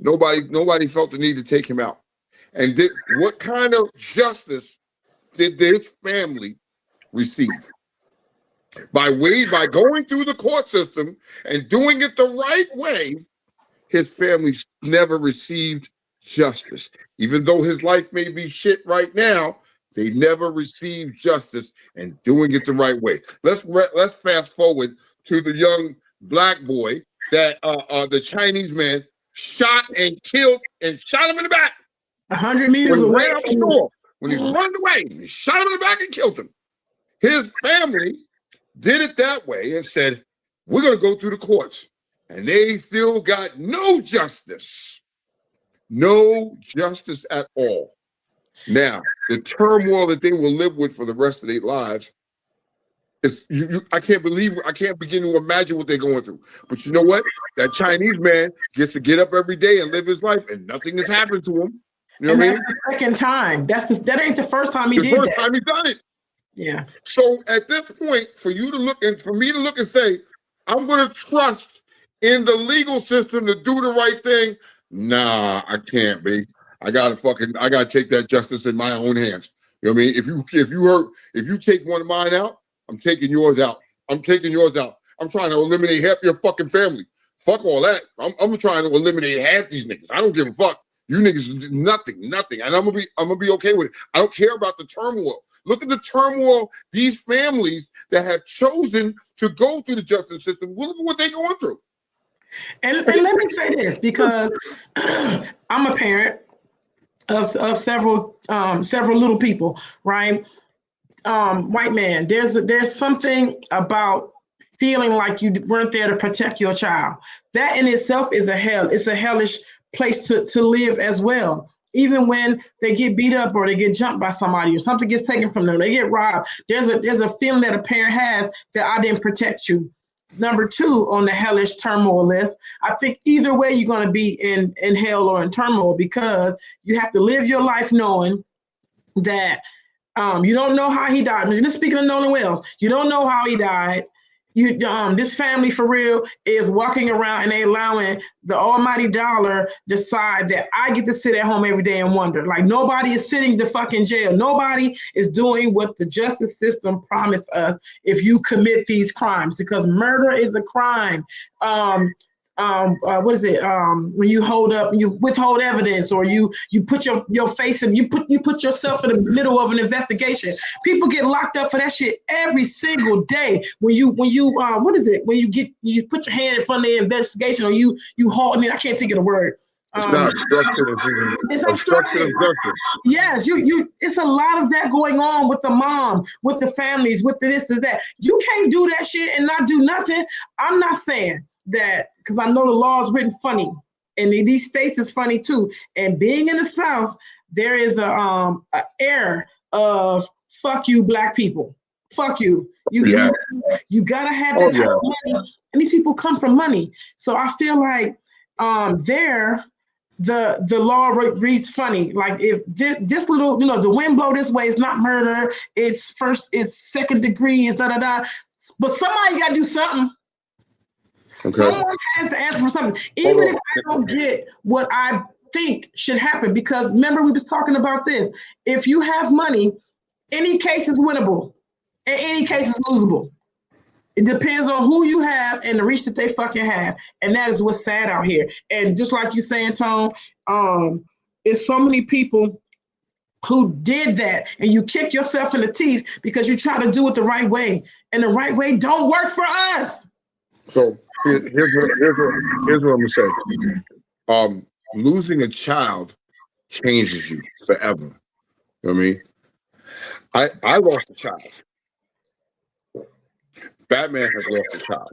Nobody felt the need to take him out. And what kind of justice did this family receive? By going through the court system and doing it the right way, his family never received justice. Even though his life may be shit right now, they never received justice and doing it the right way. Let's fast forward to the young black boy that the Chinese man shot and killed and shot him in the back. 100 meters away. Ran out the store. When he was running away, he shot him in the back and killed him. His family did it that way and said, we're going to go through the courts. And they still got no justice. No justice at all. Now, the turmoil that they will live with for the rest of their lives, I can't begin to imagine what they're going through. But you know what? That Chinese man gets to get up every day and live his life, and nothing has happened to him. You know what I mean? That's the second time. That ain't the first time he did that. The first time he done it. Yeah. So at this point, for me to look and say, I'm going to trust in the legal system to do the right thing. Nah, I can't be. I gotta take that justice in my own hands. You know what I mean? If you take one of mine out, I'm taking yours out. I'm taking yours out. I'm trying to eliminate half your fucking family. Fuck all that. I'm trying to eliminate half these niggas. I don't give a fuck. You niggas nothing. And I'm gonna be okay with it. I don't care about the turmoil. Look at the turmoil these families that have chosen to go through the justice system. Look at what they're going through. And let me say this, because I'm a parent of several little people, right? White man, there's something about feeling like you weren't there to protect your child. That in itself is it's a hellish place to live as well. Even when they get beat up or they get jumped by somebody or something gets taken from them, they get robbed. There's a feeling that a parent has that I didn't protect you. Number 2 on the hellish turmoil list, I think either way you're going to be in hell or in turmoil, because you have to live your life knowing that you don't know how he died. Just speaking of Nolan Wells, you don't know how he died. This family for real is walking around and they allowing the almighty dollar decide that I get to sit at home every day and wonder. Like, nobody is sitting the fucking jail. Nobody is doing what the justice system promised us if you commit these crimes, because murder is a crime. What is it? When you withhold evidence, or you put your face and you put yourself in the middle of an investigation. People get locked up for that shit every single day. When you what is it? When you put your hand in front of the investigation, or you halt it. I can't think of the word. It's not obstruction. It's obstruction of justice. Yes, you. It's a lot of that going on with the mom, with the families, with the this and that. You can't do that shit and not do nothing. I'm not saying that, because I know the law is written funny, and in these states it's funny too. And being in the South, there is a air of fuck you, black people. Fuck you. You gotta have that type of money, and these people come from money. So I feel like the law reads funny. Like, if this little, the wind blow this way, it's not murder. It's second degree. It's da. But somebody got to do something. Okay. Someone has to answer for something, even if I don't get what I think should happen. Because remember, we was talking about this. If you have money, any case is winnable, and any case is losable. It depends on who you have and the reach that they fucking have, and that is what's sad out here. And just like you saying, Tone, it's so many people who did that, and you kick yourself in the teeth because you try to do it the right way, and the right way don't work for us. So here's what I'm gonna say. Losing a child changes you forever. You know what I mean? I lost a child. Batman has lost a child.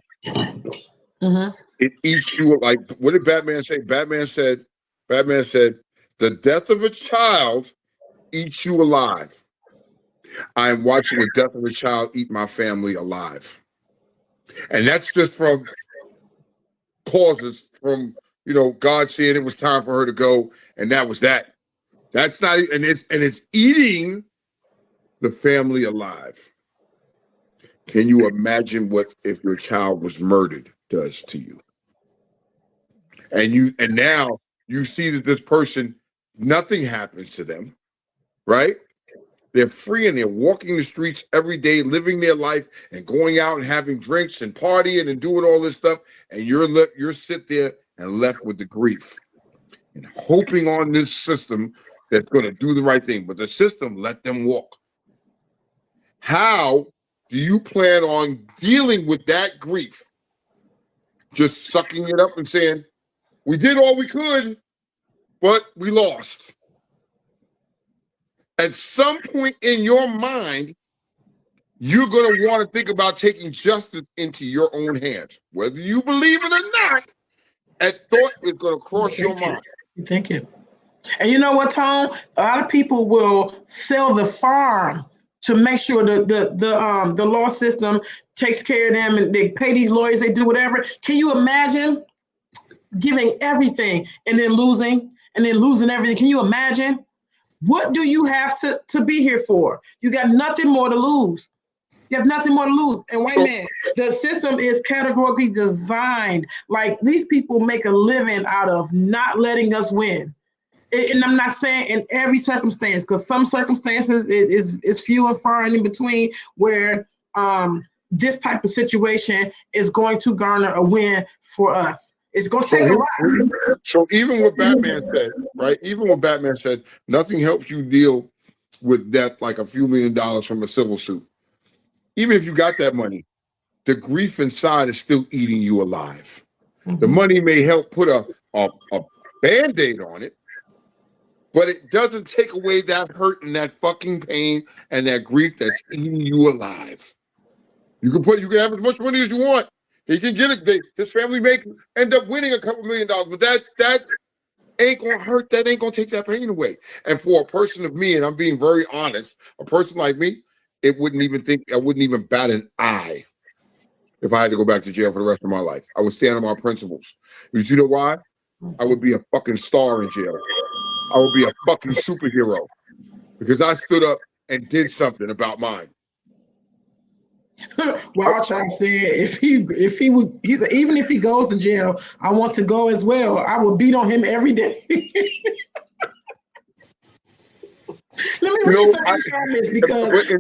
Mm-hmm. It eats you like, what did Batman say? Batman said, the death of a child eats you alive. I am watching the death of a child eat my family alive. And that's just from causes from, God saying it was time for her to go, and that was that. That's not, and it's eating the family alive. Can you imagine what if your child was murdered does to you? And now you see that this person, nothing happens to them, right? They're free and they're walking the streets every day, living their life and going out and having drinks and partying and doing all this stuff. And you're sit there and left with the grief and hoping on this system that's going to do the right thing. But the system let them walk. How do you plan on dealing with that grief? Just sucking it up and saying, we did all we could, but we lost. At some point in your mind, you're going to want to think about taking justice into your own hands. Whether you believe it or not, that thought is going to cross your mind. Thank you. And you know what, Tone? A lot of people will sell the farm to make sure the law system takes care of them, and they pay these lawyers, they do whatever. Can you imagine giving everything and then losing everything? Can you imagine? What do you have to be here for? You got nothing more to lose. You have nothing more to lose. And wait a minute, the system is categorically designed. Like, these people make a living out of not letting us win. And I'm not saying in every circumstance, because some circumstances is few and far and in between where this type of situation is going to garner a win for us. It's going to take a lot. So even what Batman said, right? Even what Batman said, nothing helps you deal with death like a few $1 million from a civil suit. Even if you got that money, the grief inside is still eating you alive. The money may help put a Band-Aid on it, but it doesn't take away that hurt and that fucking pain and that grief that's eating you alive. You can have as much money as you want. He can get it. His family may end up winning a couple $1 million, but that ain't gonna hurt. That ain't gonna take that pain away. And for a person of me, and I'm being very honest, a person like me, I wouldn't even bat an eye if I had to go back to jail for the rest of my life. I would stand on my principles. Because you know why? I would be a fucking star in jail. I would be a fucking superhero because I stood up and did something about mine. Wild Child said he said even if he goes to jail, I want to go as well. I will beat on him every day. Let me read some of these comments because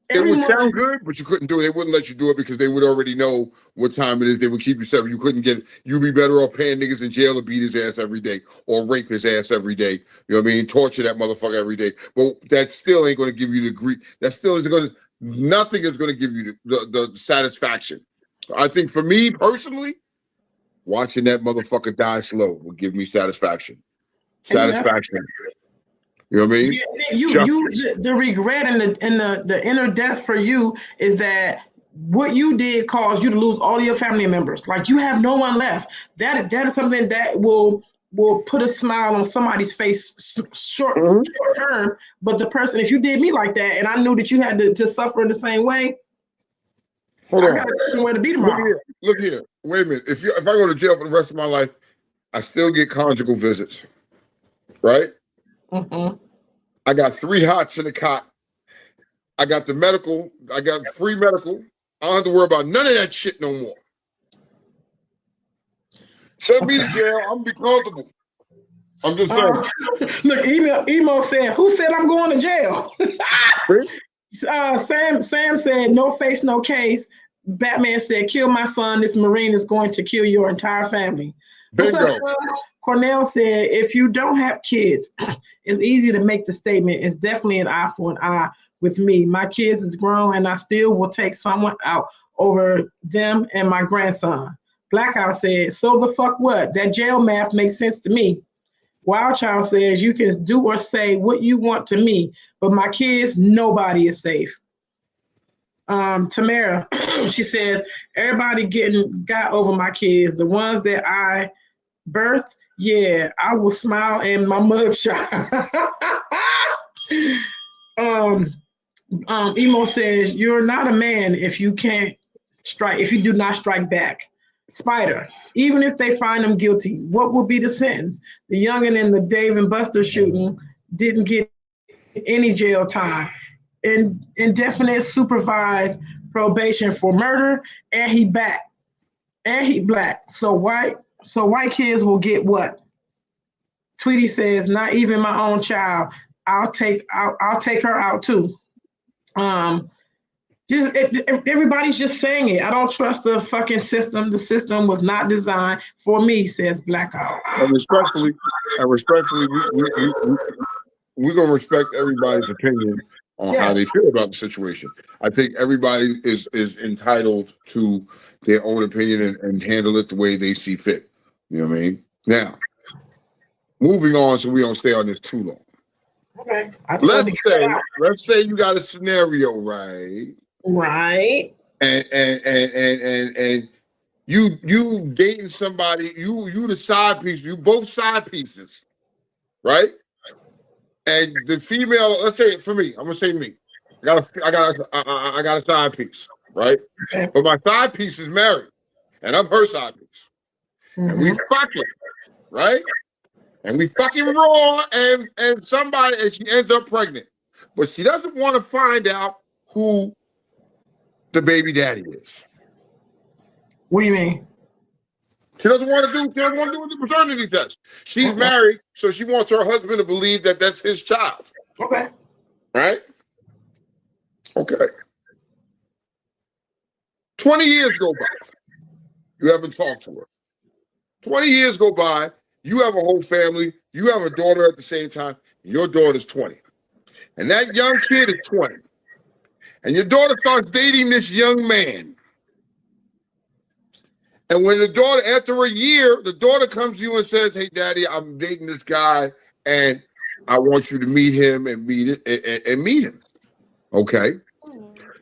it would sound good, but you couldn't do it. They wouldn't let you do it because they would already know what time it is. They would keep you separate. You couldn't get it. You'd be better off paying niggas in jail to beat his ass every day or rape his ass every day. You know what I mean? Torture that motherfucker every day. But that still ain't going to give you the grief. That still is going to, nothing is going to give you the satisfaction. I think for me personally, watching that motherfucker die slow would give me satisfaction. Satisfaction. You know what I mean? The regret and the inner death for you is that what you did caused you to lose all your family members. Like, you have no one left. That is something that will put a smile on somebody's face short term. But the person, if you did me like that, and I knew that you had to suffer in the same way, hold on, I got somewhere to be tomorrow. Look here. Wait a minute. If I go to jail for the rest of my life, I still get conjugal visits, right? Mm-hmm. I got 3 hots in the cot. I got the medical. I got free medical. I don't have to worry about none of that shit no more. Send me to jail. I'm gonna be comfortable. I'm just saying. Look, Emo said, "Who said I'm going to jail?" Sam said, "No face, no case." Batman said, "Kill my son. This Marine is going to kill your entire family." Bingo. Cornell said, "If you don't have kids, it's easy to make the statement. It's definitely an eye for an eye with me. My kids is grown, and I still will take someone out over them and my grandson." Blackout said, "So the fuck what? That jail math makes sense to me." Wild Child says, "You can do or say what you want to me, but my kids, nobody is safe." Tamara, she says, "Everybody got over my kids. The ones that I birthed, yeah, I will smile in my mugshot." Emo says, "You're not a man if you do not strike back." Spider, even if they find him guilty, what will be the sentence? The youngin' in the Dave and Buster shooting didn't get any jail time. Indefinite supervised probation for murder, and he back. And he black. So white kids will get what? Tweety says, not even my own child. I'll take her out too. Everybody's just saying it. I don't trust the fucking system. The system was not designed for me, says Blackout. And respectfully, we're gonna respect everybody's opinion on how they feel about the situation. I think everybody is entitled to their own opinion and handle it the way they see fit. You know what I mean? Now, moving on so we don't stay on this too long. Okay. Let's say you got a scenario, right? Right. And you dating somebody, you the side piece, you both side pieces, right? And the female, let's say for me, I'm gonna say me. I got a side piece, right? Okay. But my side piece is married, and I'm her side piece. Mm-hmm. And we fucking, right? And we fucking raw, and she ends up pregnant. But she doesn't want to find out who the baby daddy is. What do you mean? She doesn't want to do the paternity test. She's married, so she wants her husband to believe that that's his child. Okay. Right? Okay. 20 years go by. You haven't talked to her. 20 years go by. You have a whole family. You have a daughter at the same time. Your daughter's 20. And that young kid is 20. And your daughter starts dating this young man. And when the daughter, after a year, the daughter comes to you and says, hey, daddy, I'm dating this guy, and I want you to meet him and meet him. Okay?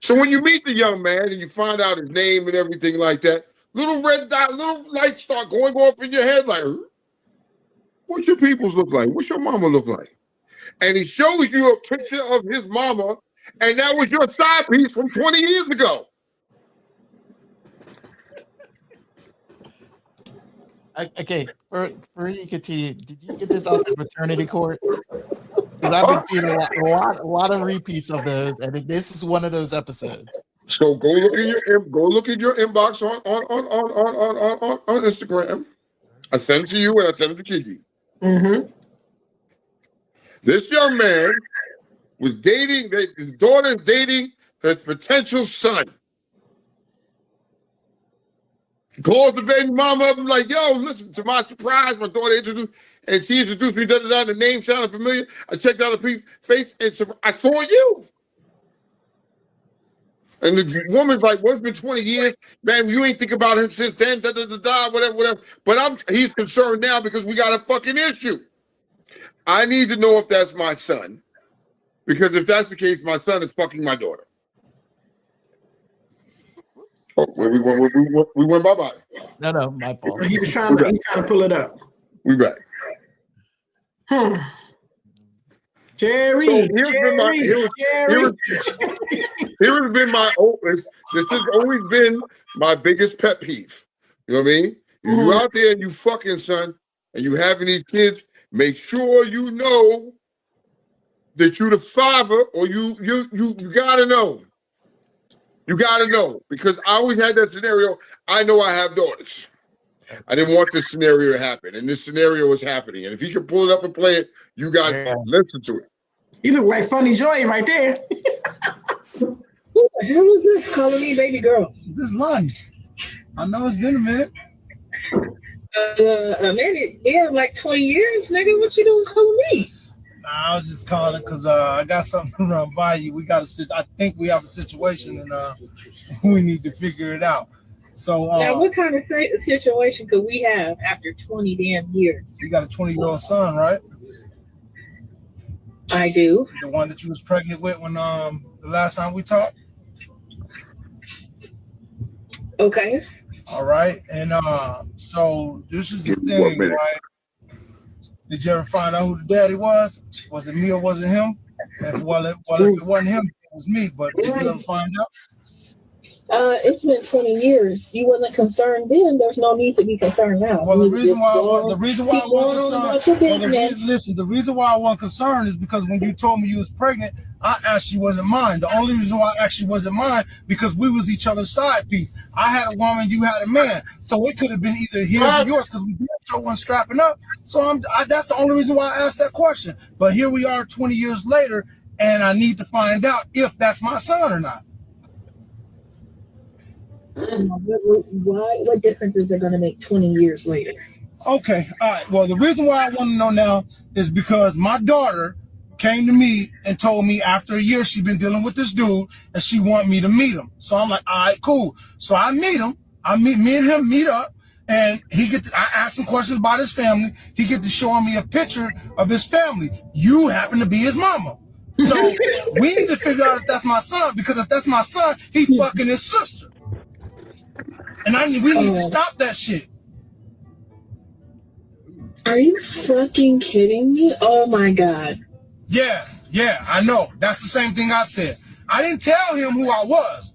So when you meet the young man and you find out his name and everything like that, little red dot, little lights start going off in your head like, what's your peoples look like? What's your mama look like? And he shows you a picture of his mama, and that was your side piece from 20 years ago. Okay, for you continue, did you get this off of maternity court? Because I've been seeing a lot of repeats of those, and this is one of those episodes. So go look in your inbox on Instagram. I sent it to you and I sent it to Kiki. Mm-hmm. This young man was dating, his daughter is dating her potential son. He calls the baby mama up and like, yo, listen, to my surprise, my daughter introduced me, the name sounded familiar. I checked out the face and I saw you. And the woman's like, well, it's been 20 years. Man, you ain't think about him since then, whatever. But he's concerned now because we got a fucking issue. I need to know if that's my son. Because if that's the case, my son is fucking my daughter. Oh, we went bye-bye. No, my fault. He was trying to pull it up. We back. Jerry, so this has always been my biggest pet peeve. You know what I mean? If you out there and you fucking, son, and you having these kids, make sure you know that you the father, or you gotta know. You gotta know, because I always had that scenario. I know I have daughters. I didn't want this scenario to happen, and this scenario is happening. And if he can pull it up and play it, you got to listen to it. You look like Funny Joy right there. Who the hell is this calling me baby girl? This is Lonnie. I know it's been a minute. A minute? Yeah, like 20 years, nigga. What you doing calling me? Nah, I was just calling because I got something to run by you. I think we have a situation, and we need to figure it out. So now, what kind of situation could we have after 20 damn years? You got a 20-year-old son, right? I do. The one that you was pregnant with when the last time we talked? Okay. All right. And so this is the thing, right? Did you ever find out who the daddy was? Was it me or was it him? If it wasn't him, it was me. But did you ever find out? It's been 20 years. You wasn't concerned then. There's no need to be concerned now. Well, You the need to reason just why go the on, reason why I keep going on wasn't about your concerned, business. the reason why I wasn't concerned is because when you told me you was pregnant, I asked you wasn't mine. The only reason why I asked you wasn't mine because we was each other's side piece. I had a woman, you had a man, so it could have been either his or yours because we both one strapping up. So that's the only reason why I asked that question. But here we are, 20 years later, and I need to find out if that's my son or not. What difference is it going to make 20 years later? Okay, all right. Well, the reason why I want to know now is because my daughter came to me and told me after a year she'd been dealing with this dude and she wanted me to meet him. So I'm like, all right, cool. So I meet him. Me and him meet up, and I ask him questions about his family. He get to showing me a picture of his family. You happen to be his mama. So we need to figure out if that's my son, because if that's my son, he fucking his sister. And we need to stop that shit. Are you fucking kidding me? Oh my God. Yeah, I know. That's the same thing I said. I didn't tell him who I was.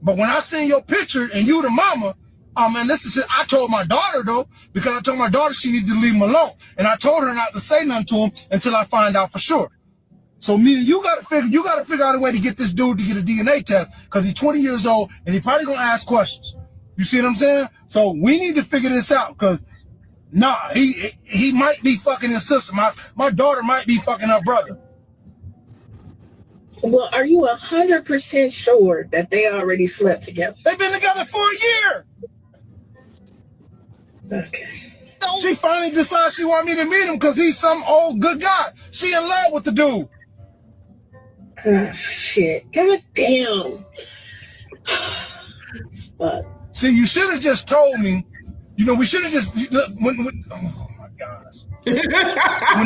But when I seen your picture and you the mama, oh man, this is it. I told my daughter though, because I told my daughter she needed to leave him alone. And I told her not to say nothing to him until I find out for sure. So me and you gotta figure out a way to get this dude to get a DNA test, because he's 20 years old and he probably gonna ask questions. You see what I'm saying? So we need to figure this out, because he might be fucking his sister. My daughter might be fucking her brother. Well, are you 100% sure that they already slept together? They've been together for a year. Okay. She finally decides she want me to meet him because he's some old good guy. She in love with the dude. Oh, shit. God damn. Fuck. See, you should have just told me. You know, we should have just oh my gosh. when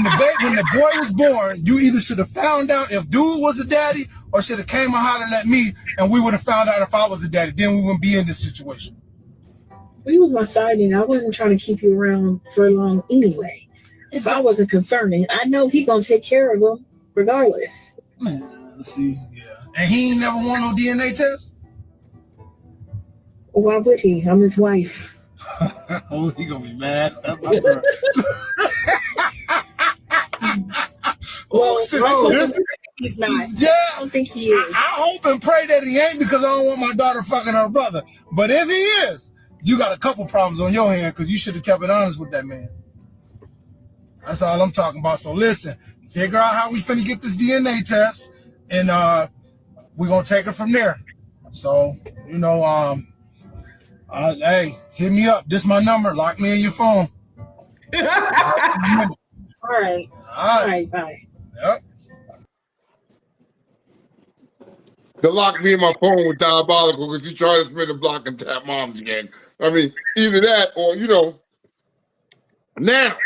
the boy was born, you either should have found out if dude was a daddy, or should have came and hollered at me, and we would have found out if I was a daddy. Then we wouldn't be in this situation. He was my side, and I wasn't trying to keep you around for long anyway. If I wasn't concerned, I know he gonna take care of him regardless. Man, see, yeah. And he ain't never won no DNA test? Why would he? I'm his wife. Oh, he gonna be mad. That's my son. Well, he's not. Yeah, I don't think he is. I hope and pray that he ain't, because I don't want my daughter fucking her brother. But if he is, you got a couple problems on your hand, because you should have kept it honest with that man. That's all I'm talking about. So listen, figure out how we finna get this DNA test, and we're gonna take it from there. So, you know, hey, hit me up. This is my number. Lock me in your phone. All right. Bye. Yep. To lock me in my phone was diabolical, because he tried to spin the block and tap moms again. I mean, either that or, you know, now.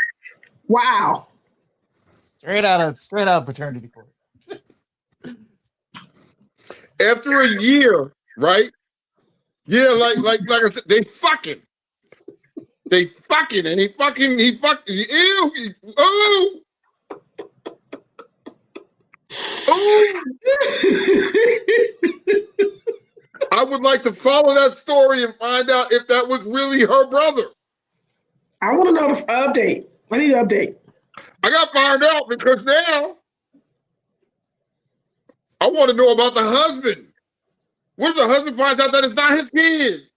Wow. Straight out of paternity court. After a year, right? Yeah, like I said, they fucking, and he fucking, ew, oh. I would like to follow that story and find out if that was really her brother. I want to know the update. I need an update. I got to find out, because now I want to know about the husband. What if the husband finds out that it's not his kid?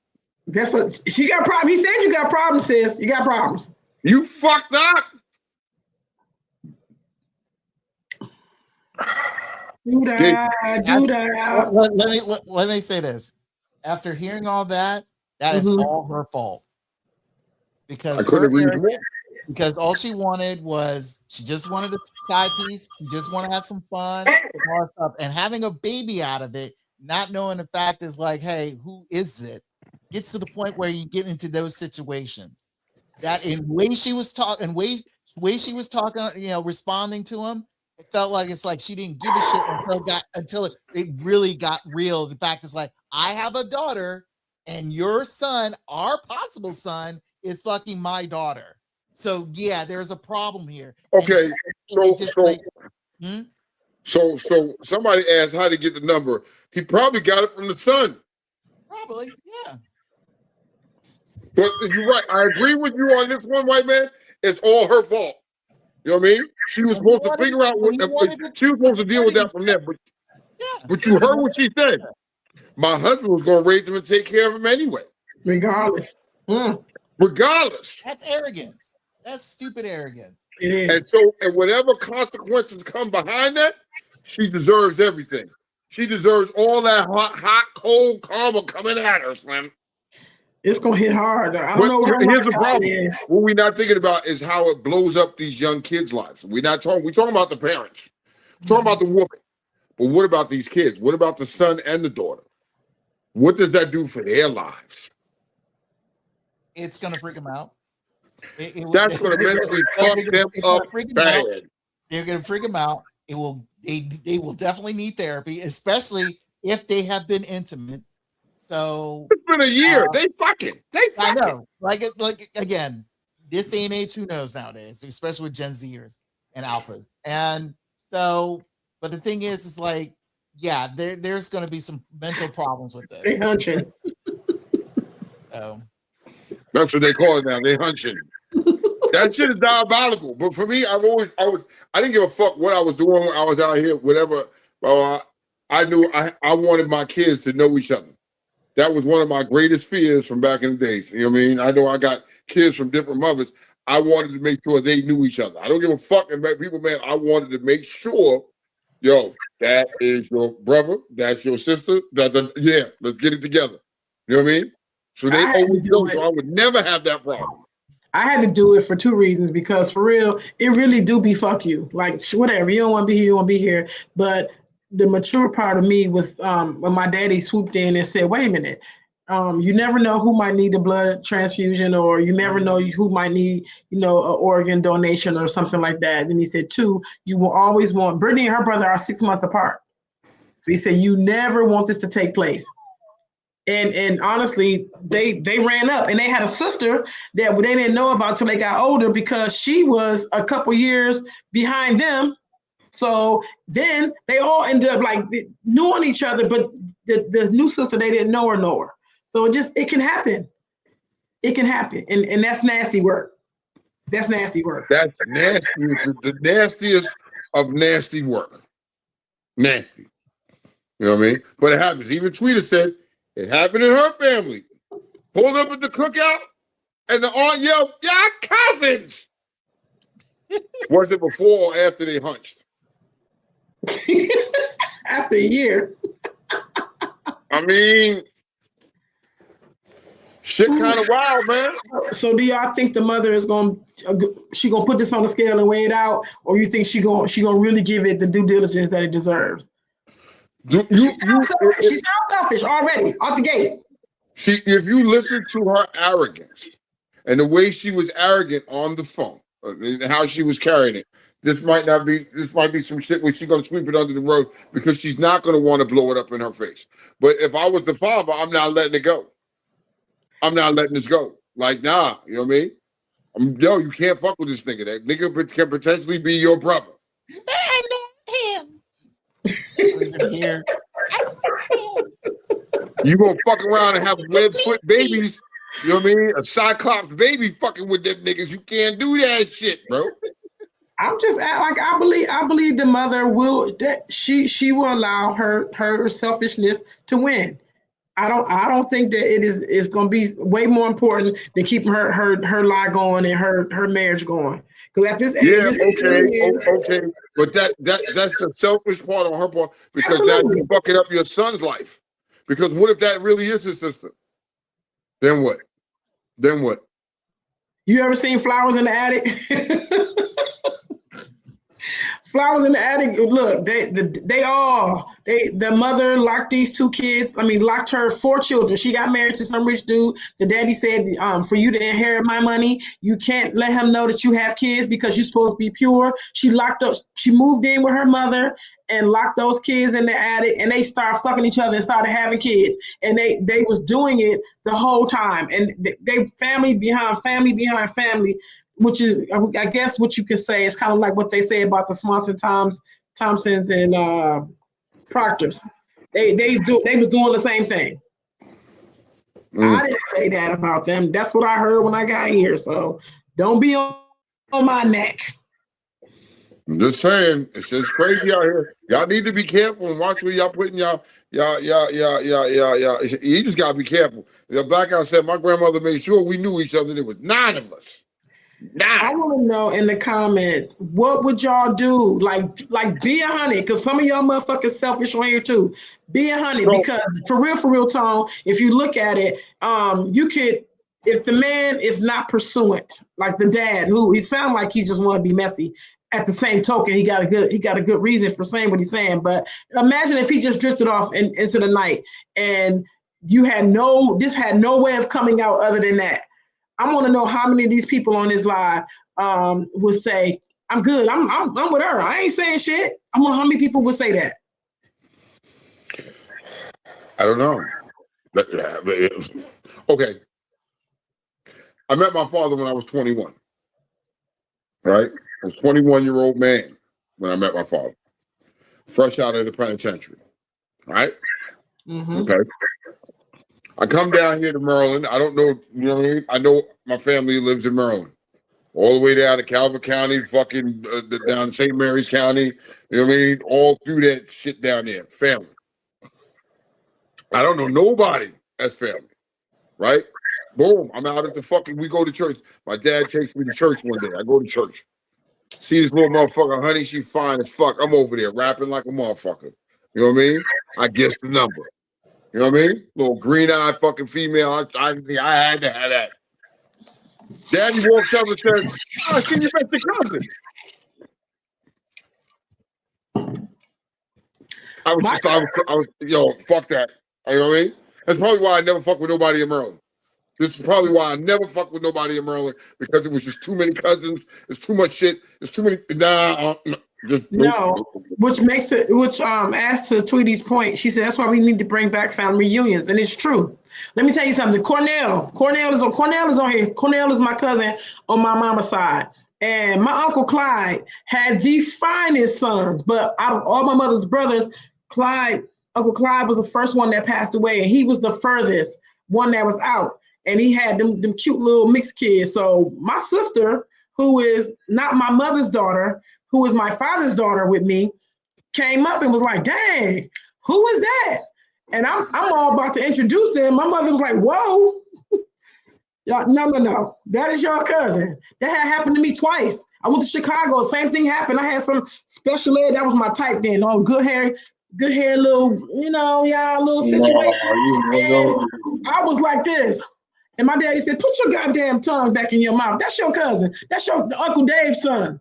That's what she got problems. He said you got problems, sis. You got problems. You fucked up. Do that. Let me say this. After hearing all that, that is all her fault. Because because all she wanted was, she just wanted a side piece. She just wanted to have some fun, and having a baby out of it, not knowing the fact is like, hey, who is it? Gets to the point where you get into those situations. That in way she was talking, you know, responding to him, it felt like it's like she didn't give a shit until it really got real. The fact is like, I have a daughter, and your son, our possible son, is fucking my daughter. So yeah, there's a problem here. Okay, so somebody asked how to get the number. He probably got it from the son. Probably, yeah. But you're right. I agree with you on this one, white man. It's all her fault. You know what I mean? She was supposed to figure out what she was supposed to deal with that from there. But you heard what she said. My husband was going to raise him and take care of him anyway. Regardless. Regardless. That's arrogance. That's stupid arrogance. It is. And so, and whatever consequences come behind that, she deserves everything. She deserves all that hot, cold karma coming at her, Slim. It's gonna hit hard. I don't know. Here's the problem. What we're not thinking about is how it blows up these young kids' lives. We're talking about the parents. We're talking about the woman. But what about these kids? What about the son and the daughter? What does that do for their lives? It's gonna freak them out. That's going to mentally fuck them up bad. They're going to freak them out. They will definitely need therapy, especially if they have been intimate. So it's been a year. They fucking. I know. Like again, this day and age, who knows nowadays, especially with Gen Zers and alphas. And so, but the thing is like, yeah, there's going to be some mental problems with this. They hunching. So that's what they call it now. They hunching. That shit is diabolical. But for me, I didn't give a fuck what I was doing when I was out here, whatever. I knew I wanted my kids to know each other. That was one of my greatest fears from back in the days. You know what I mean? I know I got kids from different mothers. I wanted to make sure they knew each other. I don't give a fuck about people, man. I wanted to make sure, yo, that is your brother, that's your sister. Yeah, let's get it together. You know what I mean? So they always know, so I would never have that problem. I had to do it for two reasons, because for real, it really do be fuck you. Like, whatever, you don't want to be here, you want to be here. But the mature part of me was when my daddy swooped in and said, wait a minute, you never know who might need a blood transfusion, or you never know who might need, an organ donation or something like that. And he said, two, you will always want, Brittany and her brother are 6 months apart. So he said, you never want this to take place. And honestly, they ran up, and they had a sister that they didn't know about till they got older, because she was a couple years behind them. So then they all ended up like knowing each other, but the new sister, they didn't know her. So it can happen. It can happen. And that's nasty work. That's nasty work. That's nasty. The nastiest of nasty work. Nasty. You know what I mean? But it happens. Even Tweeter said, it happened in her family. Pulled up at the cookout, and the aunt yelled, "Y'all cousins!" Was it before or after they hunched? After a year. I mean, shit kind of wild, man. So do y'all think the mother is gonna put this on the scale and weigh it out, or you think she gonna really give it the due diligence that it deserves? She sounds selfish already out the gate. If you listen to her arrogance and the way she was arrogant on the phone, and how she was carrying it, this might be some shit where she's gonna sweep it under the rug, because she's not gonna want to blow it up in her face. But if I was the father, I'm not letting it go. I'm not letting this go. Like, nah, you know what I mean? Yo, you can't fuck with this nigga. That nigga can potentially be your brother. I love him. Here. You gonna fuck around and have web-foot babies, you know what I mean? A cyclops baby fucking with them niggas. You can't do that shit, bro. I'm just like, I believe the mother will, that she will allow her selfishness to win. I don't think that it's going to be way more important than keeping her lie going and her marriage going. Because at this age, okay, but that's the selfish part on her part, because now you're fucking up your son's life. Because what if that really is his sister? Then what? You ever seen Flowers in the Attic? Flowers in the Attic. Look, the mother locked these two kids. Locked her 4 children. She got married to some rich dude. The daddy said, for you to inherit my money, you can't let him know that you have kids, because you're supposed to be pure. She moved in with her mother and locked those kids in the attic, and they started fucking each other and started having kids. And they was doing it the whole time. And they family behind family behind family, which is, I guess, what you could say is kind of like what they say about the Swanson Thompsons and Proctors. They was doing the same thing. I didn't say that about them. That's what I heard when I got here. So don't be on my neck. I'm just saying, it's just crazy out here. Y'all need to be careful and watch where y'all putting y'all. You just gotta be careful. The blackout said my grandmother made sure we knew each other. There was 9 of us. I want to know in the comments, what would y'all do? Like be 100, because some of y'all motherfuckers selfish on here too. Be 100, because for real, Tone, if you look at it, you could, if the man is not pursuant, like the dad, who he sound like he just want to be messy. At the same token, he got a good reason for saying what he's saying. But imagine if he just drifted off into the night, and this had no way of coming out other than that. I want to know how many of these people on this live would say, "I'm good. I'm with her. I ain't saying shit." I wonder how many people would say that. I don't know. Okay. I met my father when I was 21. Right? I was a 21-year-old man when I met my father, fresh out of the penitentiary. Right? Mm-hmm. Okay. I come down here to Maryland. I don't know, you know what I mean? I know my family lives in Maryland. All the way down to Calvert County, fucking down to St. Mary's County. You know what I mean? All through that shit down there. Family. I don't know nobody that's family. Right? Boom. I'm out at the fucking, we go to church. My dad takes me to church one day. I go to church. See this little motherfucker, honey, she fine as fuck. I'm over there rapping like a motherfucker. You know what I mean? I guess the number. You know what I mean? Little green-eyed fucking female. I had to have that. Daddy walks up and says, "Oh, can you met your cousin?" I was, yo, fuck that. You know what I mean? That's probably why I never fuck with nobody in Maryland. This is probably why I never fuck with nobody in Maryland, because it was just too many cousins. It's too much shit. It's too many. Which adds to Tweety's point. She said that's why we need to bring back family reunions, and it's true. Let me tell you something. Cornell is on here. Cornell is my cousin on my mama's side, and my uncle Clyde had the finest sons. But out of all my mother's brothers, Uncle Clyde was the first one that passed away, and he was the furthest one that was out. And he had them cute little mixed kids. So my sister, who is not my mother's daughter, who is my father's daughter with me, came up and was like, "Dang, who is that?" And I'm all about to introduce them. My mother was like, "Whoa, no, that is your cousin." That had happened to me twice. I went to Chicago, same thing happened. I had some special ed, that was my type then. Oh, good hair, little, little situation. And I was like this. And my daddy said, "Put your goddamn tongue back in your mouth. That's your cousin. That's your Uncle Dave's son."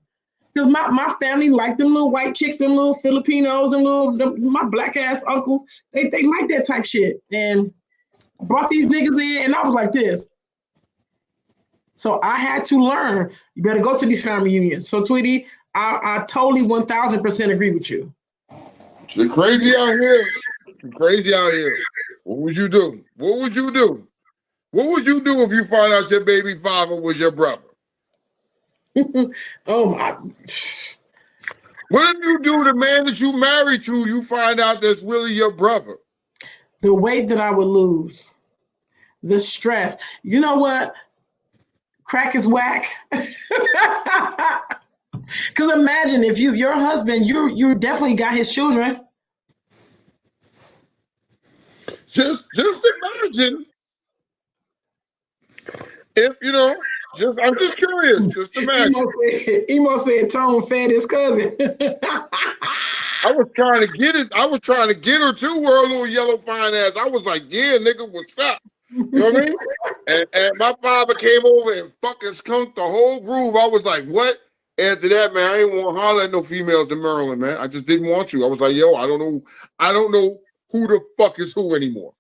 Because my family liked them little white chicks and little Filipinos and my black ass uncles. They like that type shit. And brought these niggas in, and I was like this. So I had to learn. You better go to these family reunions. So Tweety, I totally 1000% agree with you. It's crazy out here. What would you do? What would you do if you find out your baby father was your brother? Oh my. What if you do the man that you married to, you find out that's really your brother? The weight that I would lose, the stress. You know what? Crack is whack. Because imagine if your husband, you definitely got his children. Just imagine if I'm just curious. Just imagine. Emo said Tone fed his cousin. I was trying to get her too, her little yellow fine ass. I was like, "Yeah, nigga, what's up?" You know what I mean? And my father came over and fucking skunked the whole groove. I was like, "What?" After that, man, I didn't want to holler at no females in Maryland, man. I just didn't want to. I was like, "Yo, I don't know who the fuck is who anymore."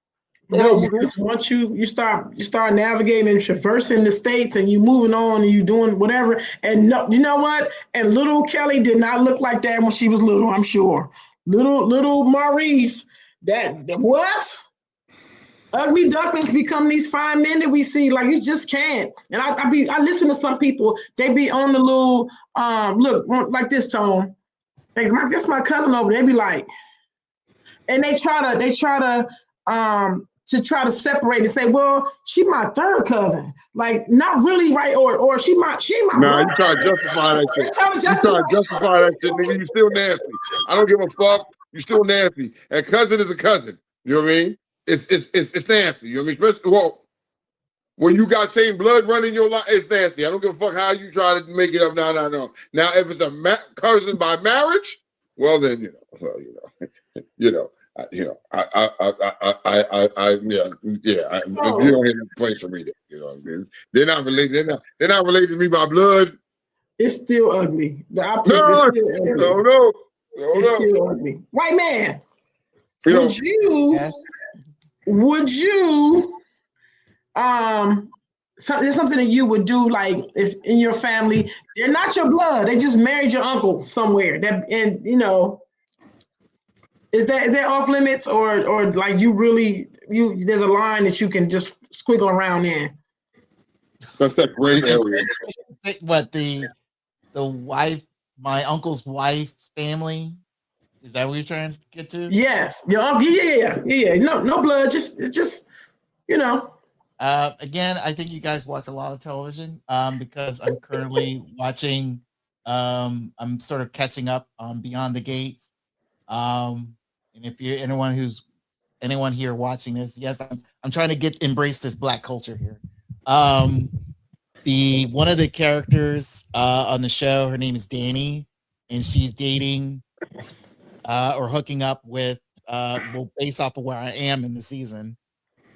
No, because once you start navigating and traversing the states, and you moving on and you doing whatever, and no, you know what? And little Kelly did not look like that when she was little. I'm sure. Little Maurice, that what? Ugly ducklings become these fine men that we see. Like, you just can't. And I listen to some people. They be on the little look like this, Tone. That's my cousin over there. They be like, and they try to to try to separate and say, well, she my third cousin. Like, not really, right? Or she my Nah, brother. you try to justify that shit. You trying to You try to justify that shit, nigga. You still nasty. I don't give a fuck. You still nasty. And cousin is a cousin. You know what I mean? It's nasty. You know what I mean? Especially, well, when you got same blood running your life, it's nasty. I don't give a fuck how you try to make it up. No. Now, if it's a cousin by marriage, well then, you know, well, you know, you don't have a place for me there. You know what I mean? They're not related. They're not related to me by blood. It's still ugly. The optics is still ugly. No. It's still ugly. White man, would you there's something that you would do, like if in your family, they're not your blood, they just married your uncle somewhere. That, and you know, is that off limits, or like there's a line that you can just squiggle around in? That's that great area. What, the wife, my uncle's wife's family? Is that what you're trying to get to? Yes. Your uncle, yeah. No blood, just you know. Again, I think you guys watch a lot of television because I'm currently watching. I'm sort of catching up on Beyond the Gates. And if you're anyone here watching this, yes, I'm trying to embrace this Black culture here. One of the characters on the show, her name is Danny, and she's dating or hooking up with well, based off of where I am in the season,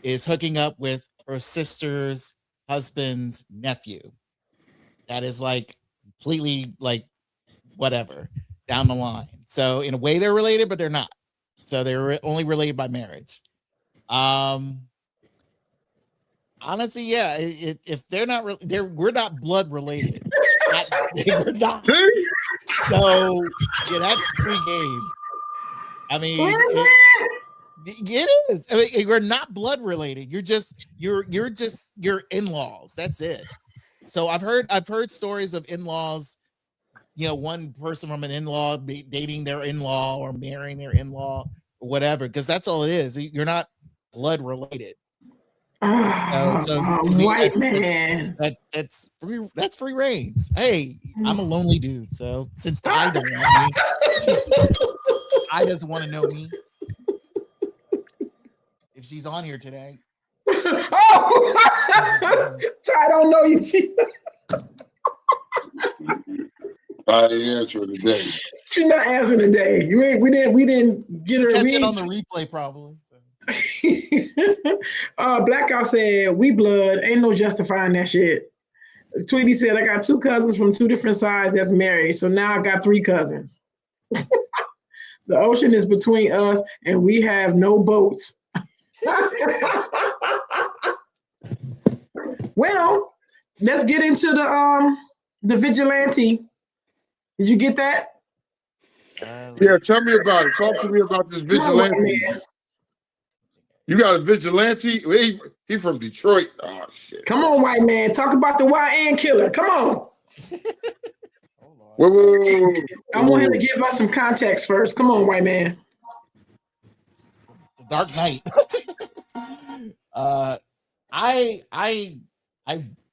is hooking up with her sister's husband's nephew. That is like completely like whatever down the line. So in a way they're related, but they're not. So they're only related by marriage. Honestly, yeah. If they're not, we're not blood related. We're not. So yeah, that's pre-game. I mean, it is. I mean, we're not blood related. You're just your in-laws. That's it. So I've heard stories of in-laws. You know, one person from an in-law dating their in-law or marrying their in-law or whatever, because that's all it is. You're not blood related. So to me, white man. That's free reigns. Hey, I'm a lonely dude, so since I don't want me, I doesn't want to know me. If she's on here today. Oh, I don't know you. I didn't answer today. She's not answering today. We didn't get her. Catch it on the replay probably. So. Blackout said, "We blood, ain't no justifying that shit." Tweety said, "I got 2 cousins from 2 different sides that's married, so now I got 3 cousins." The ocean is between us, and we have no boats. Well, let's get into the vigilante. Did you get that? Yeah, tell me about it. Talk to me about this vigilante. You got a vigilante? He from Detroit. Oh shit! Come on, white man. Talk about the YN killer. Come on. Whoa. I want him to give us some context first. Come on, white man. The Dark Knight. I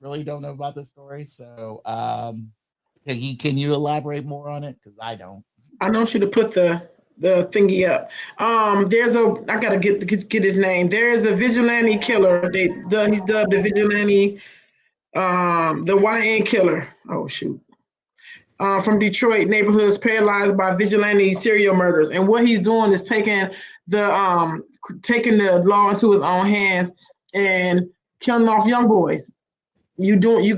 really don't know about this story, so can you elaborate more on it? Because I don't. I want you to put the thingy up. I gotta get his name. There is a vigilante killer. He's dubbed the vigilante, the YN killer. Oh shoot. From Detroit neighborhoods paralyzed by vigilante serial murders, and what he's doing is taking the law into his own hands and killing off young boys. You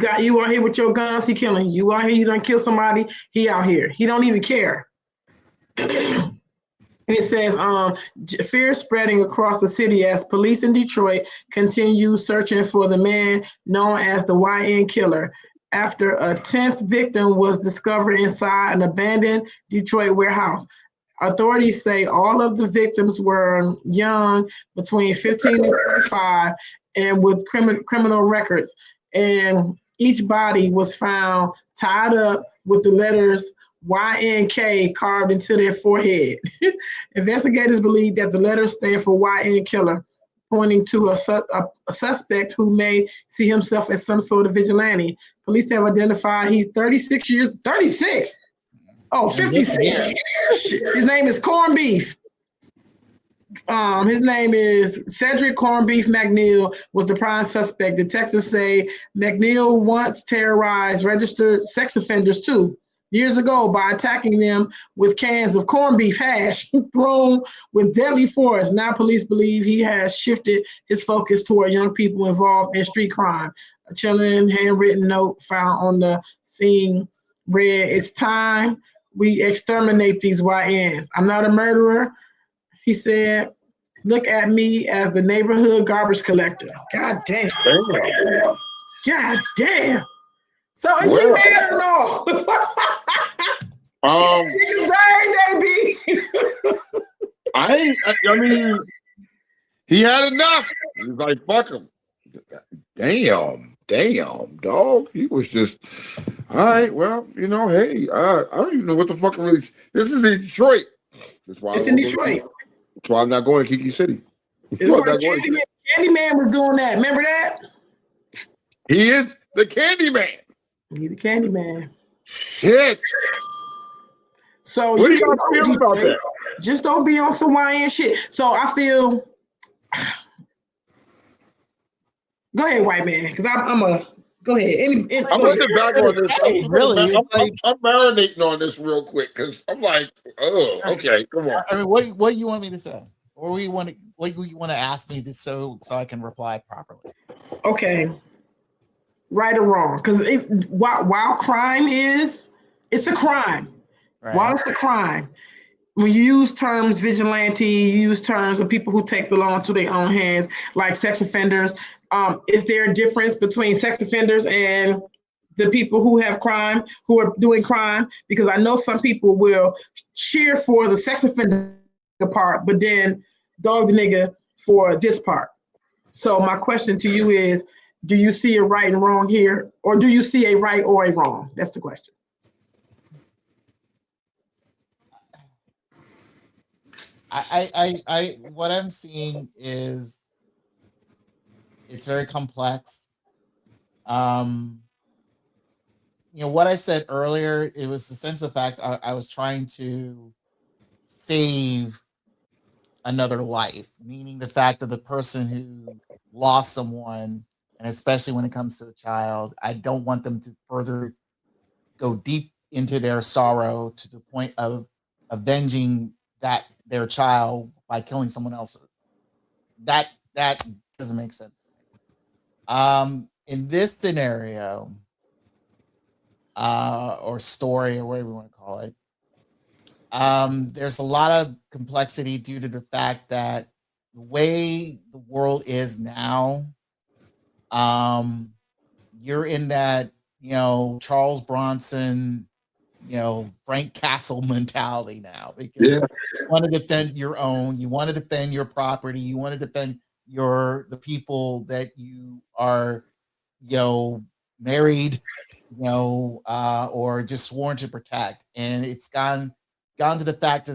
out here with your guns, he killing you. You out here, you done kill somebody, he out here. He don't even care. And it says, fear spreading across the city as police in Detroit continue searching for the man known as the YN killer after a 10th victim was discovered inside an abandoned Detroit warehouse. Authorities say all of the victims were young, between 15 and 25, and with criminal records. And each body was found tied up with the letters YNK carved into their forehead. Investigators believe that the letters stand for YN killer. pointing to a suspect who may see himself as some sort of vigilante. Police have identified he's 36 years, 36. Oh, 56. His name is Corn Beef. His name is Cedric Corn Beef McNeil was the prime suspect. Detectives say McNeil once terrorized registered sex offenders too, years ago by attacking them with cans of corned beef hash thrown with deadly force. Now police believe he has shifted his focus toward young people involved in street crime. A chilling handwritten note found on the scene read, "It's time we exterminate these YNs. I'm not a murderer," he said. "Look at me as the neighborhood garbage collector." God damn. God damn. So is he mad or no? I mean, he had enough. He was like, fuck him. Damn, dog. He was just, all right, well, hey, I don't even know what the fuck really. This is in Detroit. It's in Detroit. That's why I'm not going to Kiki City. It's where Candyman was doing that. Remember that? He is the Candyman. He's the Candyman. Shit. So what do you feel about that? Just don't be on some YN shit. So I feel. Go ahead, white man, because I'm a. Go ahead. I'm gonna sit back on this. I'm marinating on this real quick because I'm like, oh, okay, come on. I mean, what do you want me to say, or what do you want to ask me this so I can reply properly? Okay, right or wrong? Because while crime it's a crime. Right. While it's a crime, when you use terms vigilante, you use terms of people who take the law into their own hands, like sex offenders. Is there a difference between sex offenders and the people who have crime, who are doing crime? Because I know some people will cheer for the sex offender part, but then dog the nigga for this part. So my question to you is, do you see a right and wrong here? Or do you see a right or a wrong? That's the question. I what I'm seeing is it's very complex. What I said earlier, it was the sense of fact I was trying to save another life, meaning the fact that the person who lost someone, and especially when it comes to a child, I don't want them to further go deep into their sorrow to the point of avenging their child by killing someone else's. That doesn't make sense to me. In this scenario, or story, or whatever you want to call it, there's a lot of complexity due to the fact that the way the world is now, you're in that, Charles Bronson, Frank Castle mentality now, because you want to defend your own, you want to defend your property, you want to defend the people that you are, married, or just sworn to protect. And it's gone to the fact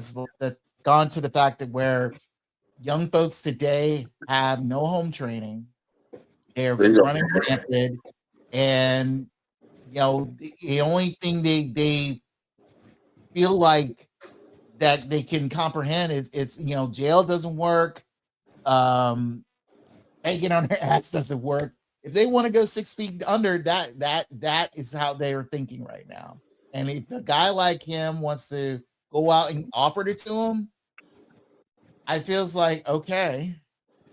that where young folks today have no home training, they're running rampant, and the only thing they feel like that they can comprehend is jail doesn't work, hanging on their ass doesn't work. If they want to go 6 feet under, that is how they are thinking right now. And if a guy like him wants to go out and offer it to him, I feels like, okay.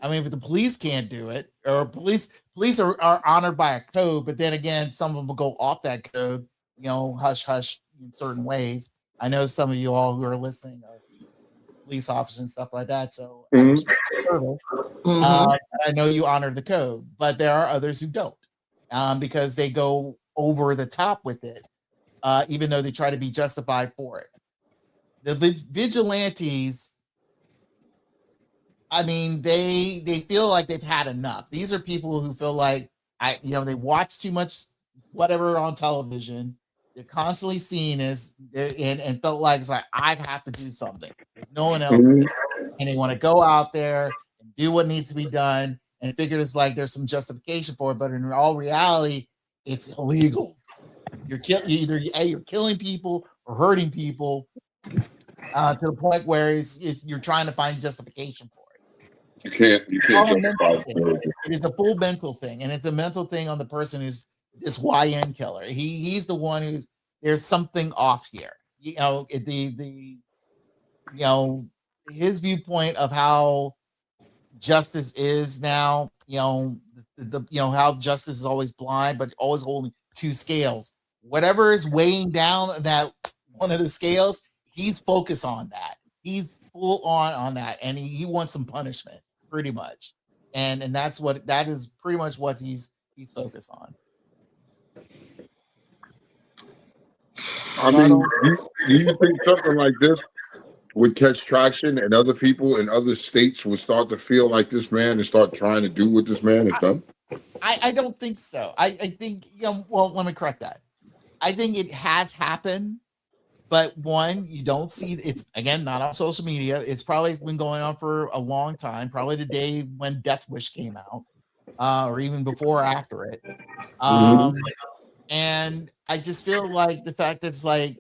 I mean, if the police can't do it, or police are honored by a code, but then again, some of them will go off that code, hush hush in certain ways. I know some of you all who are listening are police officers and stuff like that, so I respect the service. I know you honor the code, but there are others who don't, because they go over the top with it, even though they try to be justified for it. The vigilantes, I mean, they feel like they've had enough. These are people who feel like they watch too much whatever on television. They're constantly seeing this and felt like it's like, I have to do something. There's no one else, and they want to go out there and do what needs to be done, and figured it's like there's some justification for it, but in all reality, it's illegal. Either you're killing people or hurting people to the point where you're trying to find justification for it. You can't justify it. It is a full mental thing, and it's a mental thing on the person who's this YN killer. He's the one there's something off here. His viewpoint of how justice is now, how justice is always blind, but always holding two scales. Whatever is weighing down that one of the scales, he's focused on that. He's full on that, and he wants some punishment, pretty much. And that is pretty much what he's focused on. I mean, do you think something like this would catch traction, and other people in other states would start to feel like this man and start trying to do what this man has done? I don't think so. I think, well, let me correct that. I think it has happened, but one, you don't see it's, again, not on social media. It's probably been going on for a long time, probably the day when Death Wish came out, or even before or after it. And I just feel like the fact that it's like,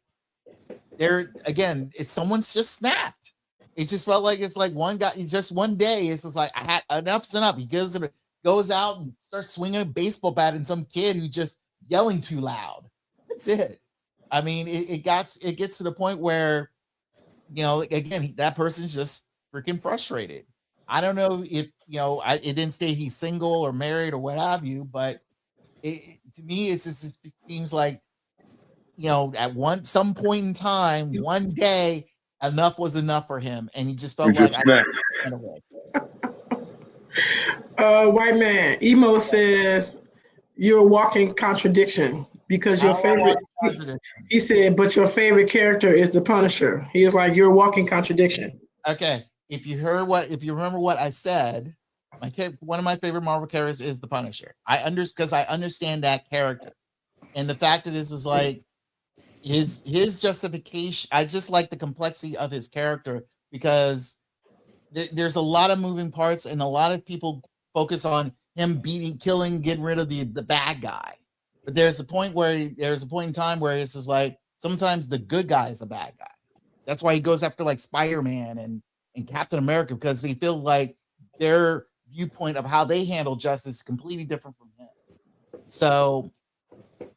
someone's just snapped. It just felt like it's like one guy, just one day, it's just like, I had enough's enough. He goes out and starts swinging a baseball bat at some kid who's just yelling too loud. That's it. I mean, it gets to the point where, again, that person's just freaking frustrated. I don't know if, it didn't state he's single or married or what have you, but to me, it seems like, at some point in time, one day, enough was enough for him, and he just felt like White man, Emo says you're a walking contradiction because your favorite. He said, but your favorite character is the Punisher. He is like, you're a walking contradiction. Okay, if you remember what I said, one of my favorite Marvel characters is the Punisher. Because I understand that character, and the fact that this is like his justification. I just like the complexity of his character because there's a lot of moving parts, and a lot of people focus on him killing, getting rid of the bad guy. But there's a point in time where it's just like sometimes the good guy is a bad guy. That's why he goes after like Spider-Man and Captain America, because they feel like their viewpoint of how they handle justice is completely different from him. So,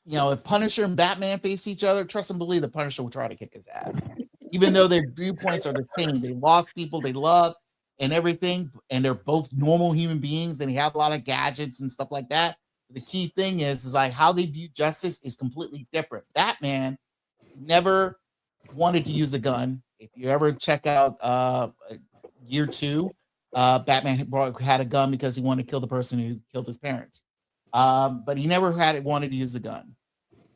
if Punisher and Batman face each other, trust and believe the Punisher will try to kick his ass. Even though their viewpoints are the same. They lost people they love and everything, and they're both normal human beings, and they have a lot of gadgets and stuff like that. The key thing is like how they view justice is completely different. Batman never wanted to use a gun. If you ever check out Year 2, Batman had a gun because he wanted to kill the person who killed his parents. But he never wanted to use a gun.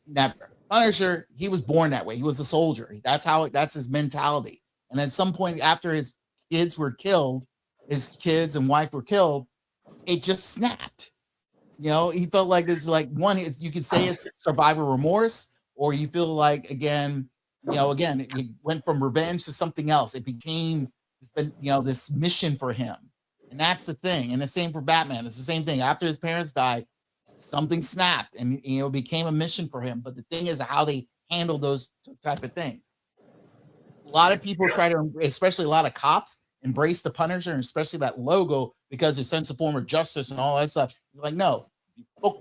Never. Punisher, he was born that way. He was a soldier. That's his mentality. And at some point after his kids and wife were killed, it just snapped. He felt like this is like one, you could say it's survivor remorse, or you feel like again, it went from revenge to something else. It became this mission for him. And that's the thing. And the same for Batman. It's the same thing. After his parents died, something snapped and it became a mission for him. But the thing is how they handle those type of things. A lot of people especially a lot of cops, embrace the Punisher, and especially that logo, because it's sense of form of justice and all that stuff. It's like, no,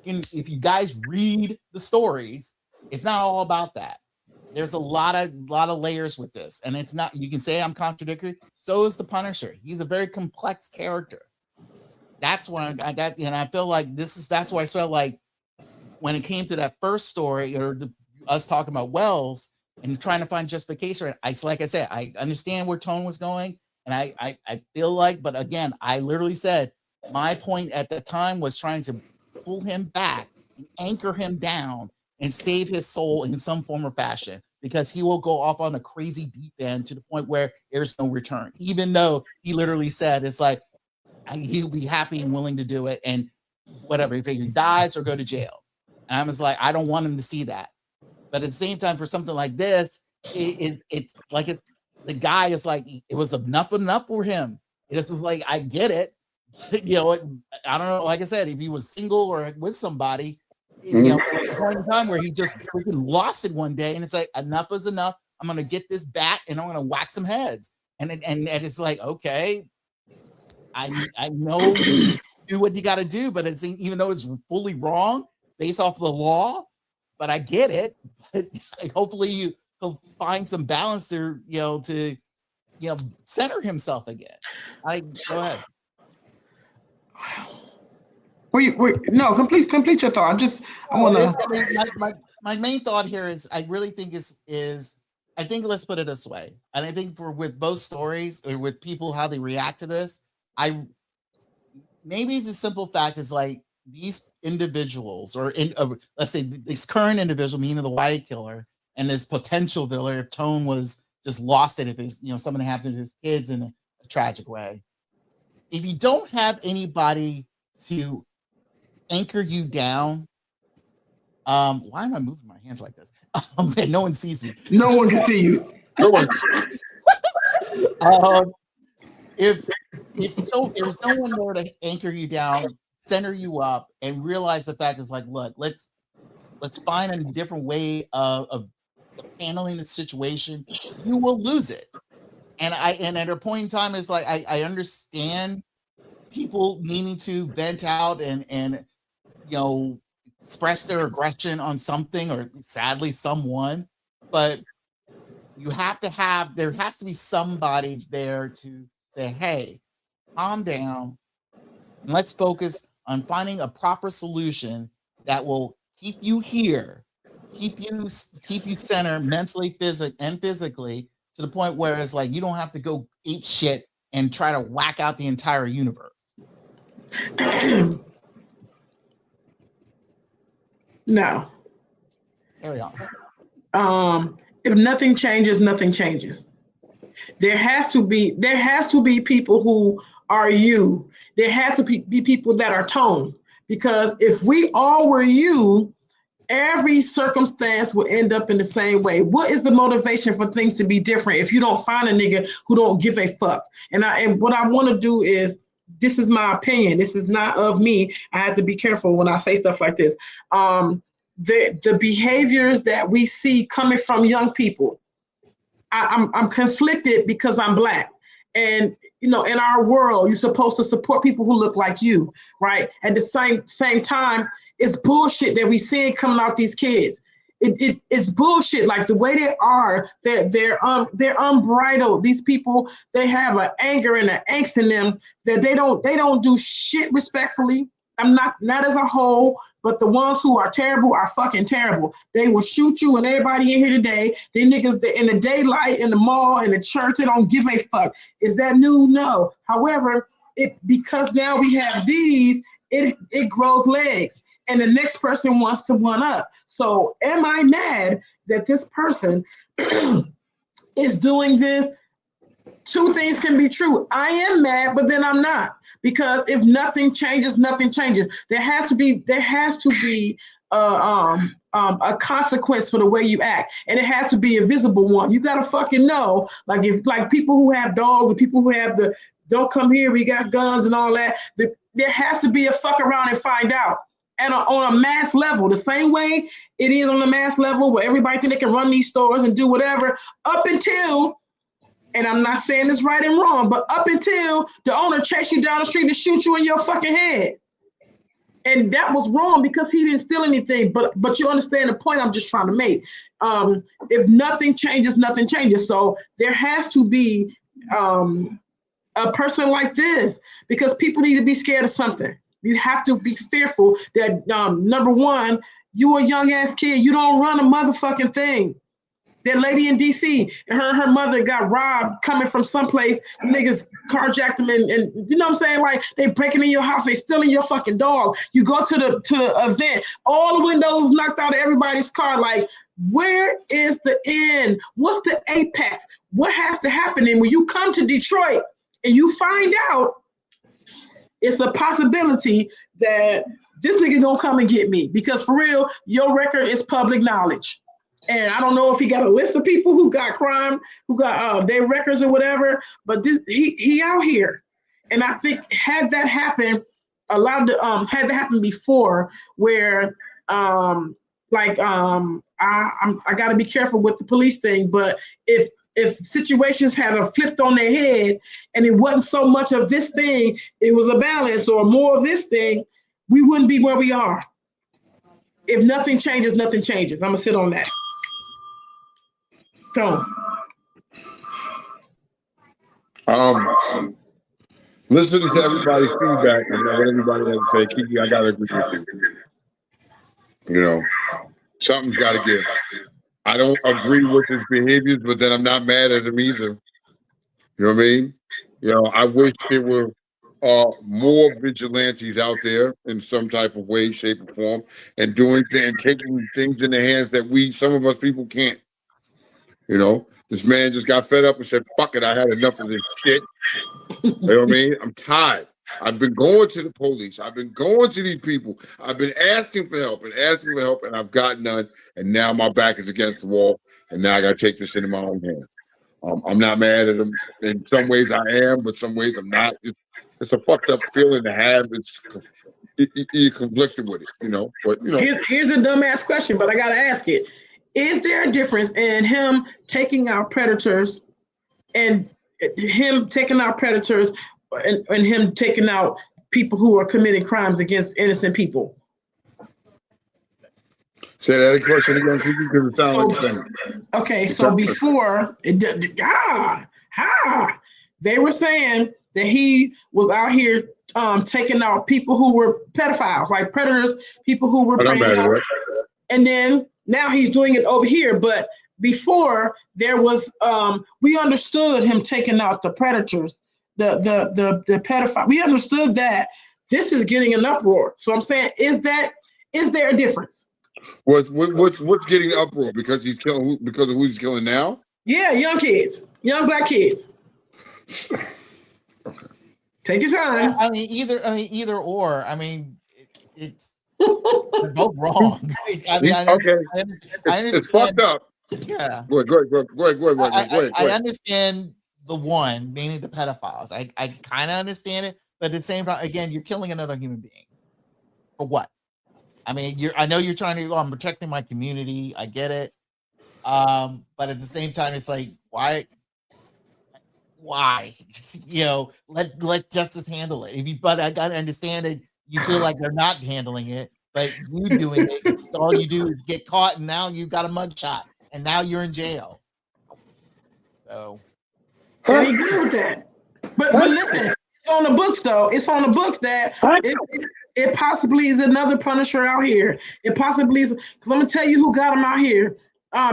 if you guys read the stories, it's not all about that. There's a lot of layers with this, and it's not. You can say I'm contradictory. So is the Punisher. He's a very complex character. That's when I got, and I feel like that's why I felt like when it came to that first story, or us talking about Wells and trying to find justification. Like I said, I understand where Tone was going, and I feel like, but again, I literally said my point at the time was trying to pull him back, and anchor him down, and save his soul in some form or fashion, because he will go off on a crazy deep end to the point where there's no return. Even though he literally said it's like he'll be happy and willing to do it, and whatever, if he dies or go to jail. And I was like, I don't want him to see that. But at the same time, for something like this, it's like the guy is like, it was enough for him. It's just like, I get it. you know, I don't know. Like I said, if he was single or with somebody, you know, at a point in time where he just freaking lost it one day, and it's like enough is enough. I'm gonna get this bat and I'm gonna whack some heads. And it's like, okay, I know you do what you got to do, but it's even though it's fully wrong based off the law, but I get it. But hopefully he'll find some balance there, you know, to center himself again. Go ahead. No, complete your thought. I want to. My main thought here is I really think is I think let's put it this way, and I think with both stories or with people how they react to this, maybe it's a simple fact is like these individuals or let's say this current individual, meaning the white killer, and this potential villain, if Tone was just lost it, if it's something happened to his kids in a tragic way. If you don't have anybody to anchor you down, why am I moving my hands like this? And no one sees me. No one can see you. No one. If there's no one there to anchor you down, center you up, and realize the fact is like, look, let's find a different way of handling the situation, you will lose it. And at a point in time, it's like I understand people needing to vent out and express their aggression on something or sadly someone, but there has to be somebody there to say, hey, calm down and let's focus on finding a proper solution that will keep you here, keep you centered mentally, physically, to the point where it's like you don't have to go ape shit and try to whack out the entire universe. No. Carry on. If nothing changes, nothing changes. There has to be people who are you. There has to be people that are Tone. Because if we all were you, every circumstance will end up in the same way. What is the motivation for things to be different if you don't find a nigga who don't give a fuck? And what I want to do is, this is my opinion. This is not of me. I have to be careful when I say stuff like this. The behaviors that we see coming from young people, I'm conflicted because I'm Black. And, in our world, you're supposed to support people who look like you, right? At the same time, it's bullshit that we see coming out these kids. It's bullshit. Like the way they are, they're unbridled. These people, they have an anger and an angst in them that they don't do shit respectfully. I'm not as a whole, but the ones who are terrible are fucking terrible. They will shoot you and everybody in here today. They niggas in the daylight, in the mall, in the church, they don't give a fuck. Is that new? No. However, because now we have these, it grows legs. And the next person wants to one up. So am I mad that this person is doing this? Two things can be true. I am mad, but then I'm not. Because if nothing changes, nothing changes. There has to be a consequence for the way you act. And it has to be a visible one. You gotta fucking know, like people who have dogs or people who have the don't come here, we got guns and all that, there has to be a fuck around and find out. And on a mass level, the same way it is on a mass level where everybody think they can run these stores and do whatever, up until, and I'm not saying this right and wrong, but up until the owner chase you down the street and shoot you in your fucking head. And that was wrong because he didn't steal anything, but you understand the point I'm just trying to make. If nothing changes, nothing changes. So there has to be a person like this because people need to be scared of something. You have to be fearful that, number one, you a young ass kid. You don't run a motherfucking thing. That lady in DC and her mother got robbed coming from someplace. Niggas carjacked them and you know what I'm saying? Like they breaking in your house, they stealing your fucking dog. You go to the event, all the windows knocked out of everybody's car. Like, where is the end? What's the apex? What has to happen? And when you come to Detroit and you find out, it's a possibility that this nigga gonna come and get me because for real, your record is public knowledge. And I don't know if he got a list of people who got crime, who got their records or whatever, but he out here. And I think had that happened, had that happened before, where I got to be careful with the police thing. But if situations had flipped on their head and it wasn't so much of this thing, it was a balance or more of this thing, we wouldn't be where we are. If nothing changes, nothing changes. I'm gonna sit on that. Tone. Listening to everybody's feedback and what everybody has to say, Kiki, I gotta agree with you. You know, something's got to give. I don't agree with his behaviors, but then I'm not mad at him either. You know what I mean? You know, I wish there were more vigilantes out there in some type of way, shape, or form, and doing things and taking things in their hands that some of us people can't. You know, this man just got fed up and said, "Fuck it, I had enough of this shit." You know what I mean? I'm tired. I've been going to the police. I've been going to these people. I've been asking for help, and I've got none. And now my back is against the wall, and now I got to take this in my own hand. I'm not mad at him. In some ways I am, but some ways I'm not. It's a fucked up feeling to have. You're conflicted with it, you know. But you know, here's a dumbass question, but I gotta ask it: is there a difference in him taking out predators and him taking out predators and him taking out people who are committing crimes against innocent people? Say that question again, because it sounds like the same. Okay, so before they were saying that he was out here taking out people who were pedophiles, like predators, people who were preying out. And then now he's doing it over here. But before there was, we understood him taking out the predators, the pedophile. We understood that. This is getting an uproar. So I'm saying, is there a difference? What's getting uproar because he's killing because of who he's killing now? Yeah, young kids, young black kids. Okay. Take your time. I mean, either or. I mean, it's they're both wrong. I mean, I understand. It's fucked up. Yeah. Go ahead. I understand the one, meaning the pedophiles. I kind of understand it, but at the same time, again, you're killing another human being. For what? I mean, I know you're trying to. I'm protecting my community. I get it, but at the same time, it's like, why? Just, you know, let justice handle it. But I gotta understand it. You feel like they're not handling it, but you doing it. All you do is get caught, and now you got a mugshot, and now you're in jail. So, I agree with that. But listen, it's on the books though. It's on the books that it possibly is another Punisher out here. It possibly is, because I'm gonna tell you who got him out here.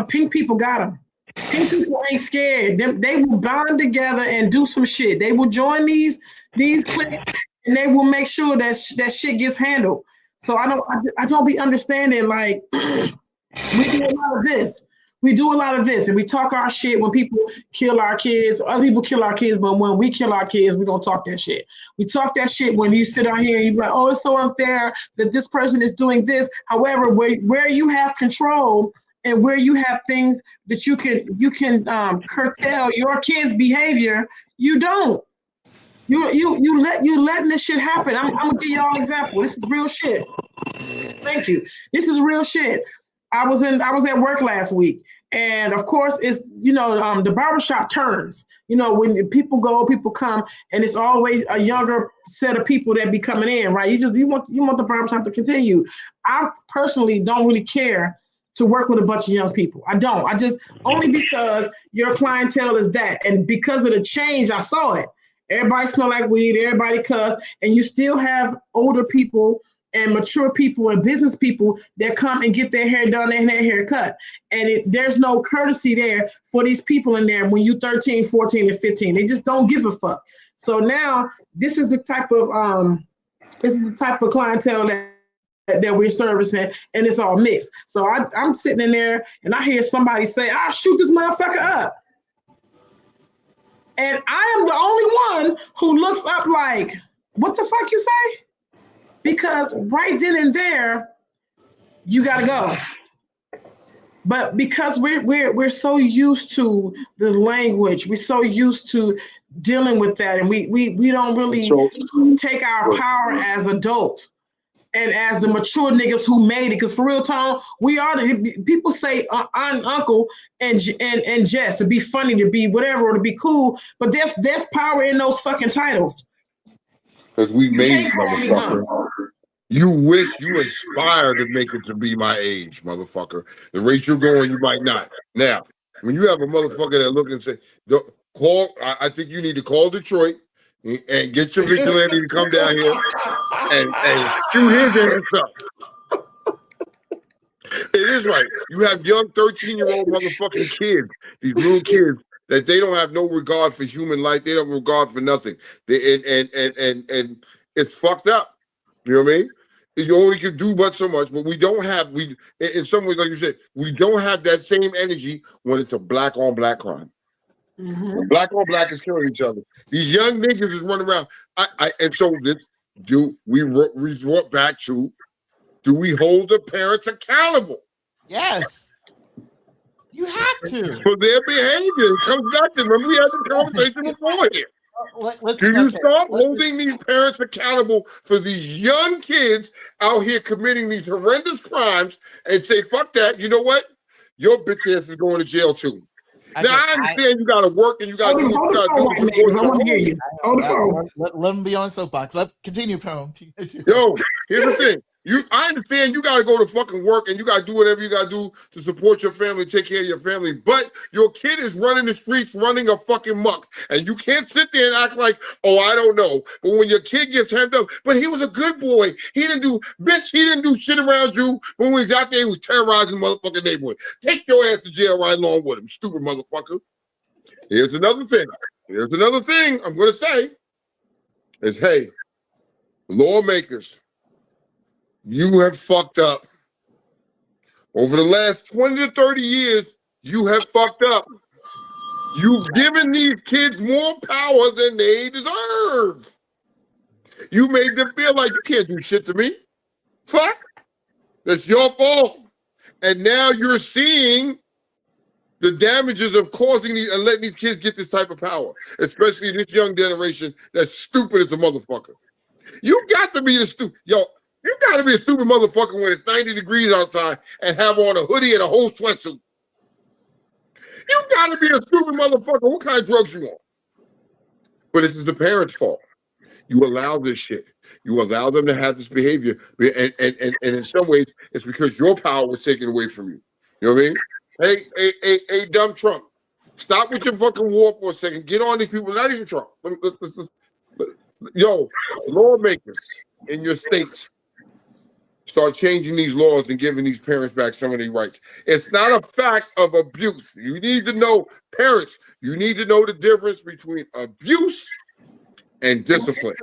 Pink people got him. Pink people ain't scared. They will bond together and do some shit. They will join these cliques and they will make sure that shit gets handled. So I don't be understanding, like, we do a lot of this. We do a lot of this, and we talk our shit when people kill our kids. Other people kill our kids, but when we kill our kids, we don't talk that shit. We talk that shit when you sit out here and you're like, oh, it's so unfair that this person is doing this. However, where you have control and where you have things that you can curtail your kids' behavior, you don't. You letting this shit happen. I'm gonna give y'all an example. This is real shit. Thank you. This is real shit. I was at work last week, and of course it's, the barbershop turns. When people go, people come, and it's always a younger set of people that be coming in, right? You want the barbershop to continue. I personally don't really care to work with a bunch of young people. I don't. I just, only because your clientele is that, and because of the change, I saw it. Everybody smell like weed, everybody cuss, and you still have older people and mature people and business people that come and get their hair done and their hair cut. And there's no courtesy there for these people in there when you're 13, 14, and 15. They just don't give a fuck. So now this is the type of clientele that we're servicing, and it's all mixed. So I'm sitting in there and I hear somebody say, I'll shoot this motherfucker up. And I am the only one who looks up like, what the fuck you say? Because right then and there, you gotta go. But because we're so used to this language, we're so used to dealing with that, and we don't really take our power as adults and as the mature niggas who made it. Because for real, Tom, we are the people say aunt, uncle, and jest to be funny, to be whatever, or to be cool. But there's power in those fucking titles. Because we You made it, can't call me motherfucker. aunt. You wish you inspired to make it to be my age, motherfucker. The rate you're going, you might not. Now, when you have a motherfucker that look and say, call, I think you need to call Detroit and get your vigilante to come down here and shoot his ass up. It is right. You have young 13-year-old motherfucking kids, these little kids, that they don't have no regard for human life. They don't regard for nothing. And it's fucked up. You know what I mean? You only can do but so much, but we don't have, in some ways, like you said, we don't have that same energy when it's a black on black crime. When black on black is killing each other. These young niggas is running around. And so do we resort back to, do we hold the parents accountable? Yes. You have to. For their behavior. It comes back to, remember we had this conversation before here. Do you start holding these parents accountable for these young kids out here committing these horrendous crimes and say, fuck that, you know what? Your bitch ass is going to jail too. Now, I understand you got to work and you got to do what you got to do. I want to hear you. Hold the phone. Let them be on soapbox. Let's continue, Pro. Yo, here's the thing. I understand you got to go to fucking work and you got to do whatever you got to do to support your family, take care of your family. But your kid is running the streets, running a fucking muck. And you can't sit there and act like, oh, I don't know. But when your kid gets hemmed up, but he was a good boy. He didn't do shit around you. When we was out there, he was terrorizing the motherfucking neighborhood. Take your ass to jail right along with him, stupid motherfucker. Here's another thing. I'm going to say is, hey, lawmakers, you have fucked up. Over the last 20 to 30 years, you have fucked up. You've given these kids more power than they deserve. You made them feel like you can't do shit to me. Fuck. That's your fault. And now you're seeing the damages of causing these and letting these kids get this type of power, especially this young generation that's stupid as a motherfucker. You got to be the stupid. Yo, you got to be a stupid motherfucker when it's 90 degrees outside and have on a hoodie and a whole sweatsuit. You got to be a stupid motherfucker. What kind of drugs you on? But this is the parents' fault. You allow this shit. You allow them to have this behavior. And in some ways, it's because your power was taken away from you. You know what I mean? Hey, dumb Trump. Stop with your fucking war for a second. Get on these people. Not even Trump. Yo, lawmakers in your states, start changing these laws and giving these parents back some of their rights. It's not a fact of abuse. You need to know, parents, you need to know the difference between abuse and discipline.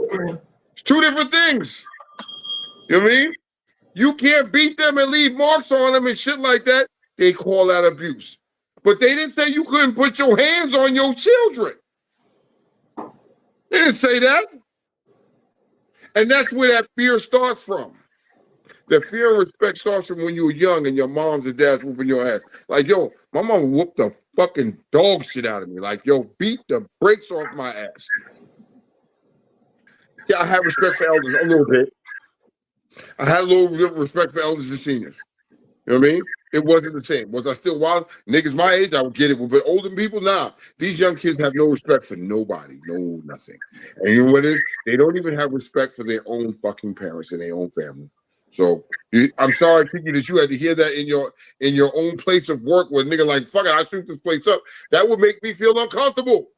It's two different things. You know what I mean? You can't beat them and leave marks on them and shit like that. They call that abuse. But they didn't say you couldn't put your hands on your children. They didn't say that. And that's where that fear starts from. The fear and respect starts from when you were young and your moms and dads whooping your ass. Like, yo, my mom whooped the fucking dog shit out of me. Like, yo, beat the brakes off my ass. Yeah, I have respect for elders a little bit. I had a little respect for elders and seniors. You know what I mean? It wasn't the same. Was I still wild? Niggas my age, I would get it. But older people, nah. These young kids have no respect for nobody. No, nothing. And you know what it is? They don't even have respect for their own fucking parents and their own family. So I'm sorry, Kiki, that you had to hear that in your own place of work where nigga like, fuck it, I shoot this place up. That would make me feel uncomfortable.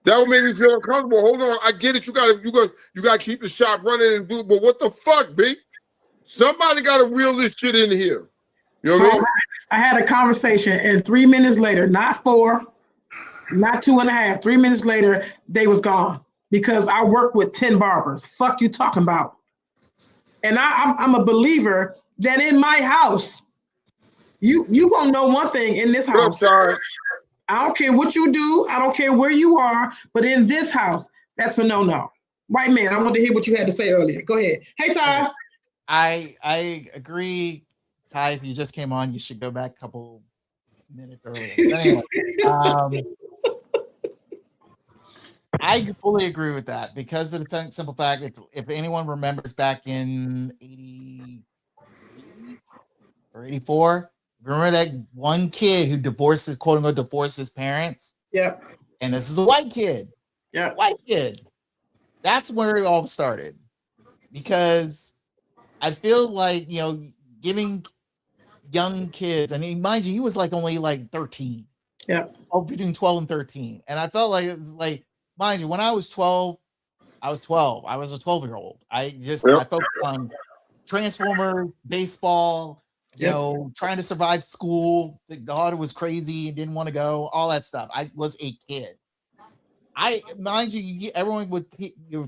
That would make me feel uncomfortable. Hold on, I get it. You gotta keep the shop running and do. But what the fuck, B? Somebody gotta reel this shit in here. You know what I mean? I had a conversation, and 3 minutes later, not 4, not 2.5, 3 minutes later, they was gone because I work with 10 barbers. Fuck you talking about? And I'm a believer that in my house, you gonna know one thing in this house. I'm sorry. I don't care what you do. I don't care where you are. But in this house, that's a no-no. White man, I want to hear what you had to say earlier. Go ahead. Hey, Ty. I agree Kai, if you just came on, you should go back a couple minutes earlier. But anyway, I fully agree with that because of the simple fact, if anyone remembers back in 83 or 84, remember that one kid who quote unquote divorced his parents? Yep. And this is a white kid. Yeah. White kid. That's where it all started. Because I feel like, giving young kids, I mean, mind you, he was only 13. Yeah. Oh, between 12 and 13. And I felt like it was mind you, when I was 12, I was 12. I was a 12-year-old. I focused on Transformers, baseball, trying to survive school. The daughter was crazy and didn't want to go, all that stuff. I was a kid. Mind you, everyone would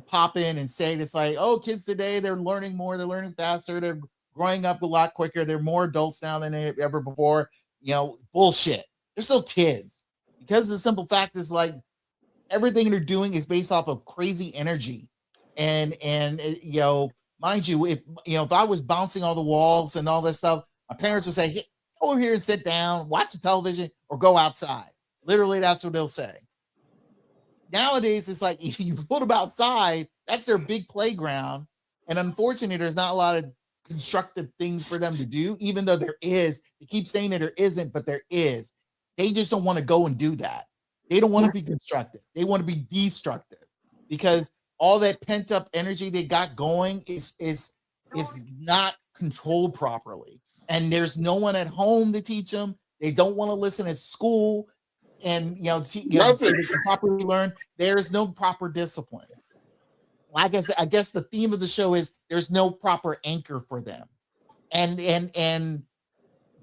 pop in and say it's oh, kids today, they're learning more, they're learning faster, they're growing up a lot quicker, they're more adults now than ever before. Bullshit. They're still kids. Because the simple fact is everything they're doing is based off of crazy energy. And mind you, if I was bouncing all the walls and all this stuff, my parents would say, hey, go over here and sit down, watch the television, or go outside. Literally, that's what they'll say. Nowadays, it's if you put them outside, that's their big playground. And unfortunately, there's not a lot of constructive things for them to do, even though there is. They keep saying that there isn't, but there is. They just don't want to go and do that. They don't want to be constructive. They want to be destructive because all that pent up energy they got going is not controlled properly. And there's no one at home to teach them. They don't want to listen at school and so they can properly learn. There's no proper discipline. Like I said, I guess the theme of the show is there's no proper anchor for them, and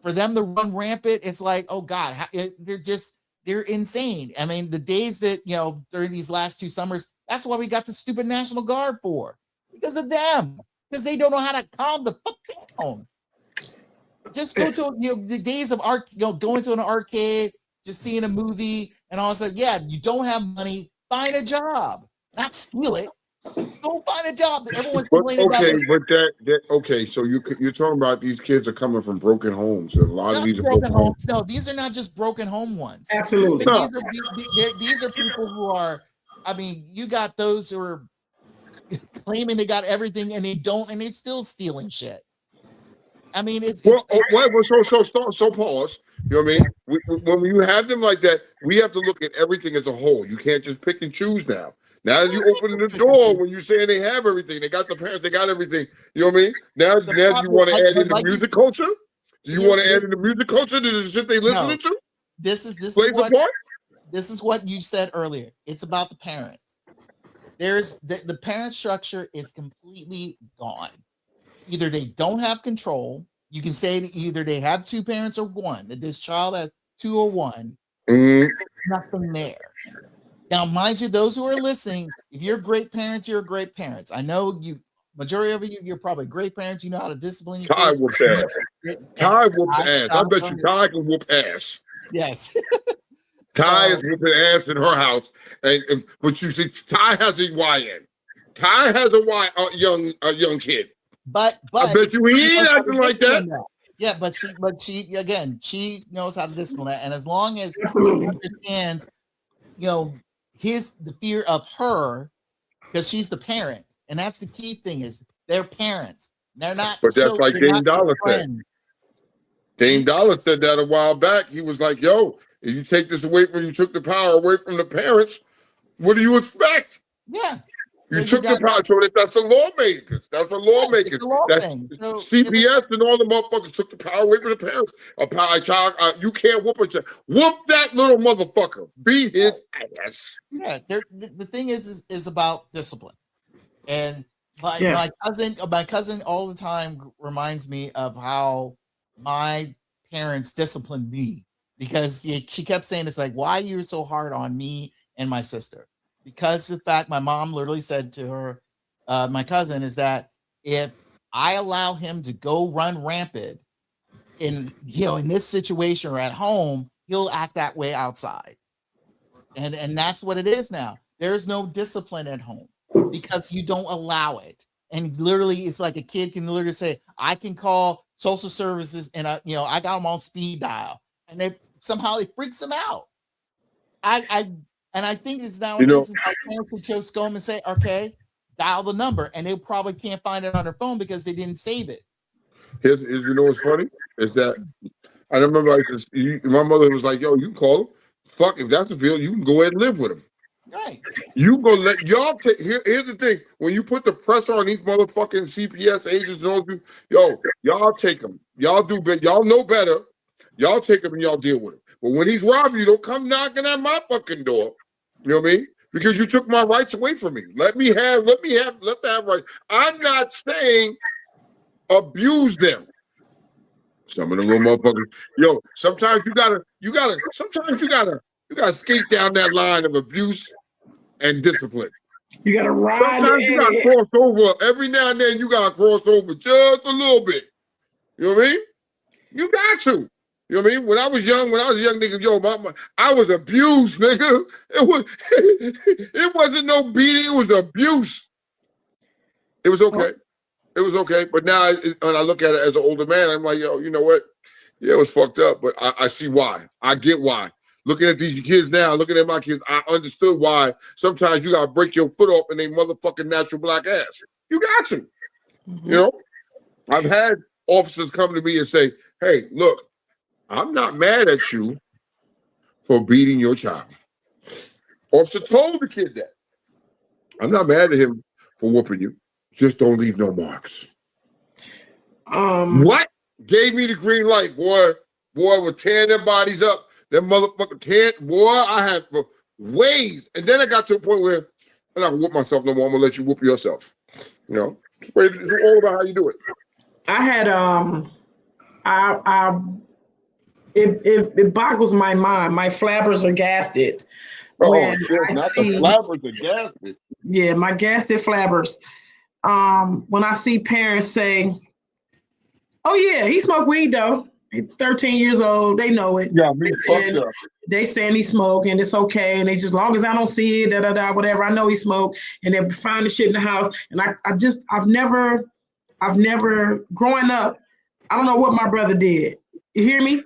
for them to run rampant, it's oh God, they're insane. I mean, the days that during these last 2 summers, that's why we got the stupid National Guard for, because of them, because they don't know how to calm the fuck down. Just go to the days of going to an arcade, just seeing a movie, and all of a sudden, you don't have money, find a job, not steal it. Go find a job. Everyone's complaining about it. Okay, so you're talking about these kids are coming from broken homes. A lot of these are broken homes. No, these are not just broken home ones. Absolutely. These are people who are, I mean, you got those who are claiming they got everything and they don't, and they're still stealing shit. I mean, so pause. You know what I mean? When you have them like that, we have to look at everything as a whole. You can't just pick and choose now. Now you open the door when you're saying they have everything. They got the parents, they got everything. You know what I mean? Now you want to add in the music culture? Do you want to add in the music culture to the shit they listening to? This is what you said earlier. It's about the parents. There's the parent structure is completely gone. Either they don't have control. You can say either they have 2 parents or 1. That this child has 2 or 1. There's nothing there. Now, mind you, those who are listening, if you're great parents, you're great parents. I know majority of you, you're probably great parents. You know how to discipline your kids. Whoops ass. Ty whoops ass. I bet you Ty can whoop ass. Yes. Ty is whooping ass in her house. But you see, Ty has a YN. Ty has a young kid. But I bet you he ain't acting like that. Yeah, but she again, she knows how to discipline that. And as long as she understands, the fear of her, because she's the parent, and that's the key thing is they're parents. They're not. But that's like Dame Dollar said. Dame Dollar said that a while back. He was like, "Yo, if you take this away from you took the power away from the parents, what do you expect?" Yeah. You took the power, so that's the lawmakers. That's the lawmakers. That's CPS and all the motherfuckers took the power away from the parents. A child, you can't whoop a child. Whoop that little motherfucker. Beat his ass. Yeah, the thing is about discipline, and my cousin all the time reminds me of how my parents disciplined me because she kept saying it's why are you so hard on me and my sister. Because in fact, my mom literally said to her, my cousin, is that if I allow him to go run rampant in this situation or at home, he'll act that way outside. And that's what it is now. There's no discipline at home because you don't allow it. And literally, it's like a kid can literally say, I can call social services, and I got them on speed dial, and they somehow it freaks them out. I think it's nowadays it's like parents would just go home and say, okay, dial the number, and they probably can't find it on their phone because they didn't save it. Here's what's funny is that I remember my mother was like, yo, you can call him. Fuck, if that's the field, you can go ahead and live with him. Right. You go let y'all take. Here's the thing: when you put the pressure on these motherfucking CPS agents and all, y'all take them. Y'all do better. Y'all know better. Y'all take him and y'all deal with him. But when he's robbing you, don't come knocking at my fucking door. You know what I mean? Because you took my rights away from me. Let that right. I'm not saying abuse them. Some of the little motherfuckers. Yo, sometimes you gotta skate down that line of abuse and discipline. You gotta ride. Sometimes you gotta cross over. Every now and then you gotta cross over just a little bit. You know what I mean? You got to. You know what I mean? When I was a young nigga, I was abused, nigga. It wasn't no beating, it was abuse. It was okay. It was okay. But now when I look at it as an older man, I'm like, yo, you know what? Yeah, it was fucked up, but I see why. I get why. Looking at these kids now, looking at my kids, I understood why sometimes you gotta break your foot off in a motherfucking natural black ass. You got to. Mm-hmm. You know? I've had officers come to me and say, hey, look, I'm not mad at you for beating your child. Officer told the kid that. I'm not mad at him for whooping you. Just don't leave no marks. What? Gave me the green light, boy. Boy, we're tearing their bodies up. That motherfucker can't, boy. I had waves. And then I got to a point where I'm not gonna whoop myself no more. I'm gonna let you whoop yourself. You know? It's all about how you do it. I had it boggles my mind. My flabbers are gasted. Oh, shit, not the flabbers are gasted. Yeah, my gasted flabbers. When I see parents say, oh yeah, he smoked weed though. He's 13 years old, they know it. Yeah, me fucked up. They saying he smoked and it's okay, and they just, long as I don't see it, whatever, I know he smoked, and they find the shit in the house. And I've never growing up, I don't know what my brother did. You hear me?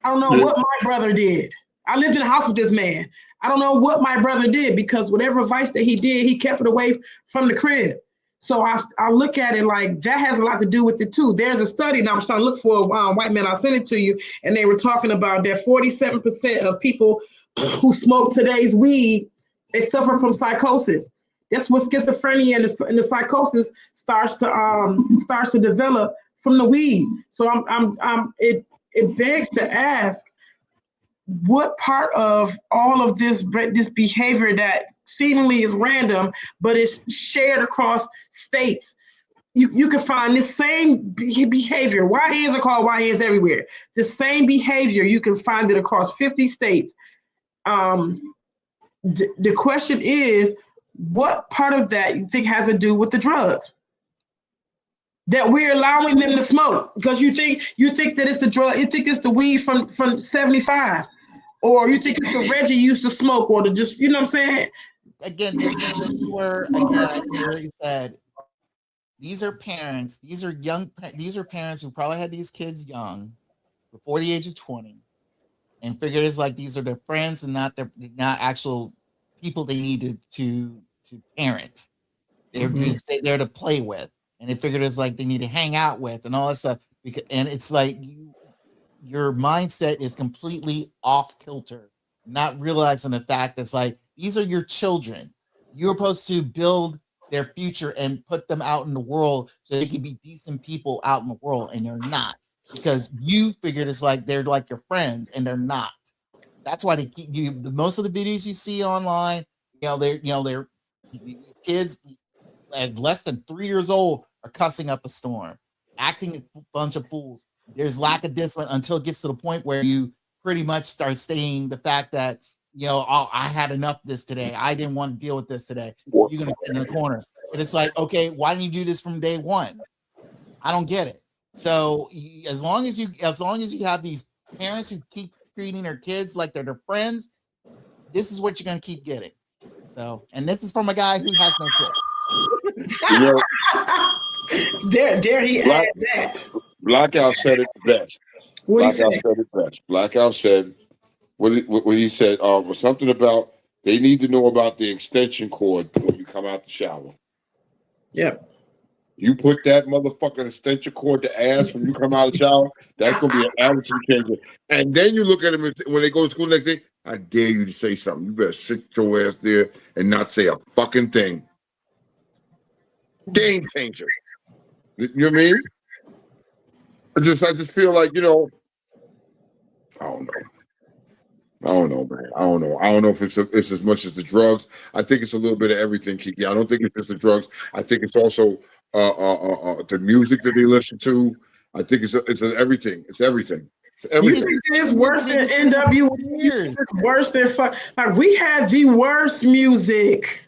I don't know what my brother did. I lived in a house with this man. I don't know what my brother did, because whatever vice that he did, he kept it away from the crib. So I look at it like that has a lot to do with it too. There's a study, and I was trying to look for a white man. I'll send it to you. And they were talking about that 47% of people who smoke today's weed, they suffer from psychosis. That's what schizophrenia and the psychosis starts to develop from the weed. So it begs to ask, what part of all of this behavior that seemingly is random, but is shared across states, you can find this same behavior. Why hands are called why hands everywhere. The same behavior, you can find it across 50 states. The question is, what part of that you think has to do with the drugs? That we're allowing them to smoke because you think that it's the drug, you think it's the weed from 75, or you think it's the Reggie used to smoke, or the just, you know what I'm saying? Again, this is where, again, you said, these are parents, these are parents who probably had these kids young, before the age of 20, and figured it's like these are their friends and not actual people they needed to parent. They're just there to play with. And they figured it's like they need to hang out with and all that stuff. And it's like your mindset is completely off kilter, not realizing the fact that's like, these are your children. You're supposed to build their future and put them out in the world so they can be decent people out in the world, and they're not, because you figured it's like they're like your friends, and they're not. That's why they keep you. Most of the videos you see online, they're these kids as less than 3 years old are cussing up a storm, acting a bunch of fools. There's lack of discipline until it gets to the point where you pretty much start saying the fact that, oh, I had enough of this today. I didn't want to deal with this today. So you're going to sit in the corner. And it's like, okay, why didn't you do this from day one? I don't get it. So as long as you have these parents who keep treating their kids like they're their friends, this is what you're going to keep getting. So, and this is from a guy who has no kids. Dare he add that? Blackout said it best. What he Blackout say? said it best. Blackout said what he said was something about they need to know about the extension cord when you come out the shower. Yep. You put that motherfucking extension cord to ass when you come out of the shower, that's gonna be an attitude changer. And then you look at them when they go to school next day. I dare you to say something. You better sit your ass there and not say a fucking thing. Game changer. You know what I mean? I just feel like, I don't know. I don't know, man. I don't know if it's as much as the drugs. I think it's a little bit of everything, Kiki. I don't think it's just the drugs. I think it's also the music that they listen to. I think it's everything. It's everything. It's everything. It's worse than NWA. It's worse than fuck. Like, we had the worst music.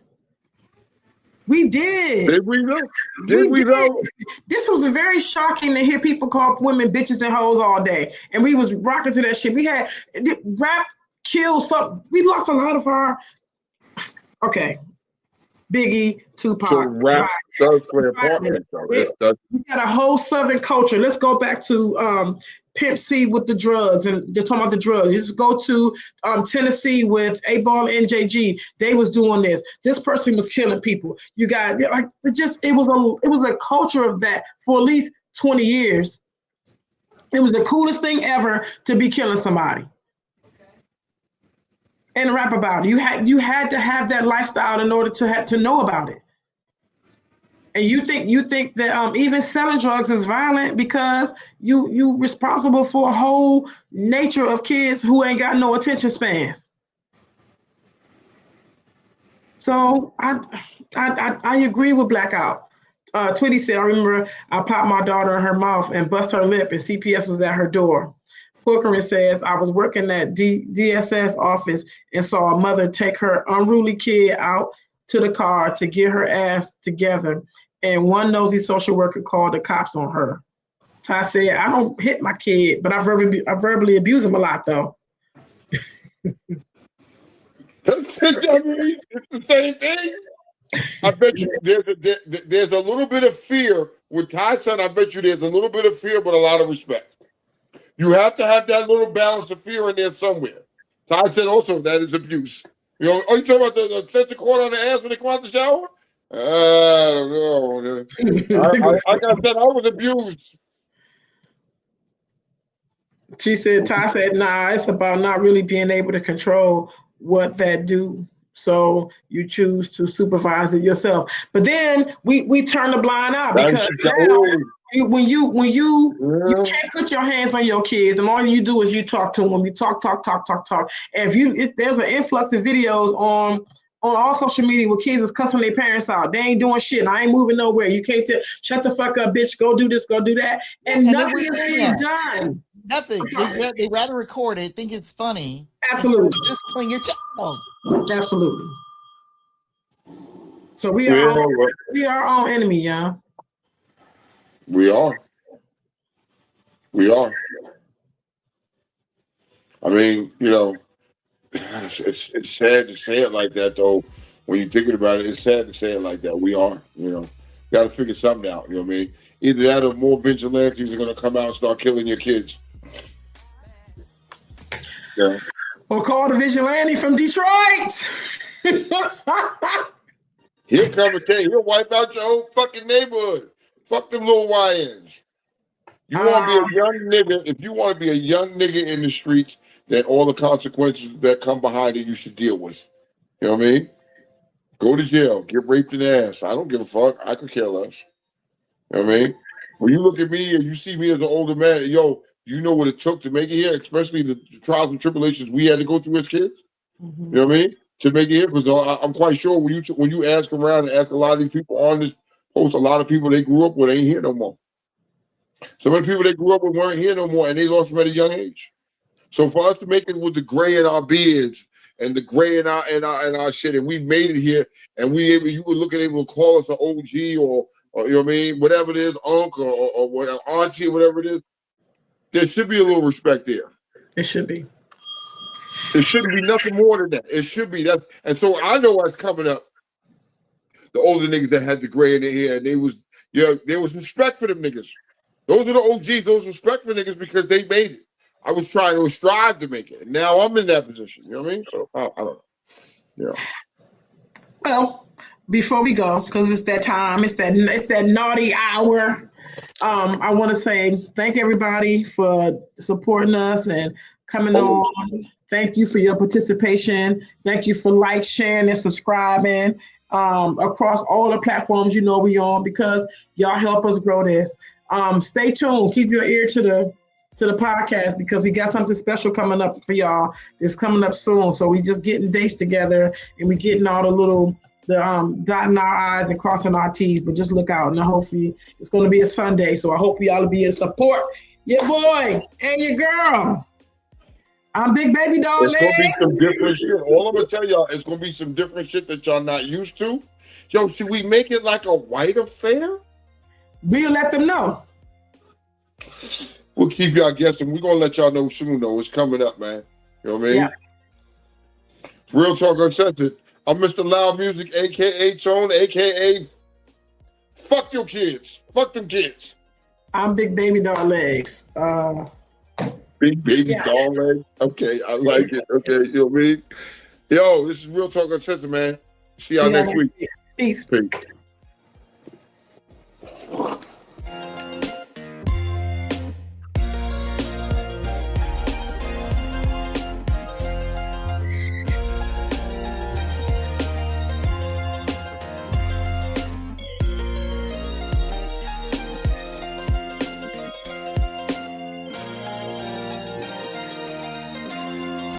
We did. Did we know? Did we know? This was very shocking to hear people call women bitches and hoes all day. And we was rocking to that shit. We had rap kill some. We lost a lot of our. Okay. Biggie, Tupac. So rap does play a part in it, though. We got a whole Southern culture. Let's go back to Pimp C with the drugs, and they're talking about the drugs. Let's go to Tennessee with A-Ball and NJG. They was doing this. This person was killing people. You got like it was a culture of that for at least 20 years. It was the coolest thing ever to be killing somebody and rap about it. You had to have that lifestyle in order to know about it. And you think that even selling drugs is violent because you responsible for a whole nature of kids who ain't got no attention spans. So I agree with Blackout. Twitty said, I remember I popped my daughter in her mouth and bust her lip and CPS was at her door. Corcoran says, I was working at DSS office and saw a mother take her unruly kid out to the car to get her ass together. And one nosy social worker called the cops on her. Ty said, I don't hit my kid, but I verbally abuse him a lot, though. It's the same thing. I bet you there's a little bit of fear with Ty said. I bet you there's a little bit of fear, but a lot of respect. You have to have that little balance of fear in there somewhere. Ty said also that is abuse. Are you talking about the sensor cord on the ass when they come out the shower? I don't know. Like I said, I was abused. She said, Ty said, nah, it's about not really being able to control what that do. So you choose to supervise it yourself. But then we turn the blind eye because now, when you can't put your hands on your kids, and all you do is you talk to them. You talk. And if there's an influx of videos on all social media where kids is cussing their parents out. They ain't doing shit. I ain't moving nowhere. You can't shut the fuck up, bitch. Go do this, go do that. And nothing is being done. Nothing. They rather record it, think it's funny. Absolutely. Just clean your child. Absolutely. So we are our own enemy, y'all. We are. I mean, it's sad to say it like that, though. When you're thinking about it, it's sad to say it like that. We are, got to figure something out. You know what I mean? Either that or more vigilantes are going to come out and start killing your kids. Yeah. Or call the vigilante from Detroit. He'll come and tell you, he'll wipe out your whole fucking neighborhood. Fuck them little YNs. You want to be a young nigga, if you want to be a young nigga in the streets, then all the consequences that come behind it you should deal with. You know what I mean? Go to jail, get raped in the ass. I don't give a fuck. I could care less. You know what I mean? When you look at me and you see me as an older man, you know what it took to make it here, especially the trials and tribulations we had to go through as kids. Mm-hmm. You know what I mean? To make it here, because I'm quite sure when you ask around and ask a lot of these people on this post, a lot of people they grew up with ain't here no more. Some of the people they grew up with weren't here no more, and they lost them at a young age. So for us to make it with the gray in our beards and the gray in our shit, and we made it here, and you would look at it and call us an OG or you know what I mean, whatever it is, uncle or whatever, auntie or whatever it is. There should be a little respect there. It should be. It shouldn't be nothing more than that. It should be that. And so I know what's coming up. The older niggas that had the gray in their hair, and there was respect for them niggas. Those are the OGs. Those respectful niggas because they made it. I was trying to strive to make it. Now I'm in that position. You know what I mean? So I don't know. Yeah. Well, before we go, because it's that time, it's that naughty hour. I want to say thank everybody for supporting us and coming on. Thank you for your participation. Thank you for sharing, and subscribing across all the platforms we on, because y'all help us grow this. Stay tuned. Keep your ear to the podcast, because we got something special coming up for y'all. It's coming up soon. So we just getting dates together, and we getting all dotting our I's and crossing our T's, but just look out. And hopefully it's going to be a Sunday. So I hope y'all will be in support your boy and your girl. I'm Big Baby Doll. It's going to be some different shit. All I'm going to tell y'all, it's going to be some different shit that y'all not used to. Yo, should we make it like a white affair? We'll let them know. We'll keep y'all guessing. We're going to let y'all know soon, though. It's coming up, man. You know what I mean? Yeah. Real Talk Uncensored. I'm Mr. Loud Music, a.k.a. Tone, a.k.a. Fuck your kids. Fuck them kids. I'm Big Baby Doll Legs. Big Baby Doll Legs. Okay, I like it. Okay, you know what I mean? Yo, this is Real Talk Uncensored, man. See y'all next week. Peace. Peace.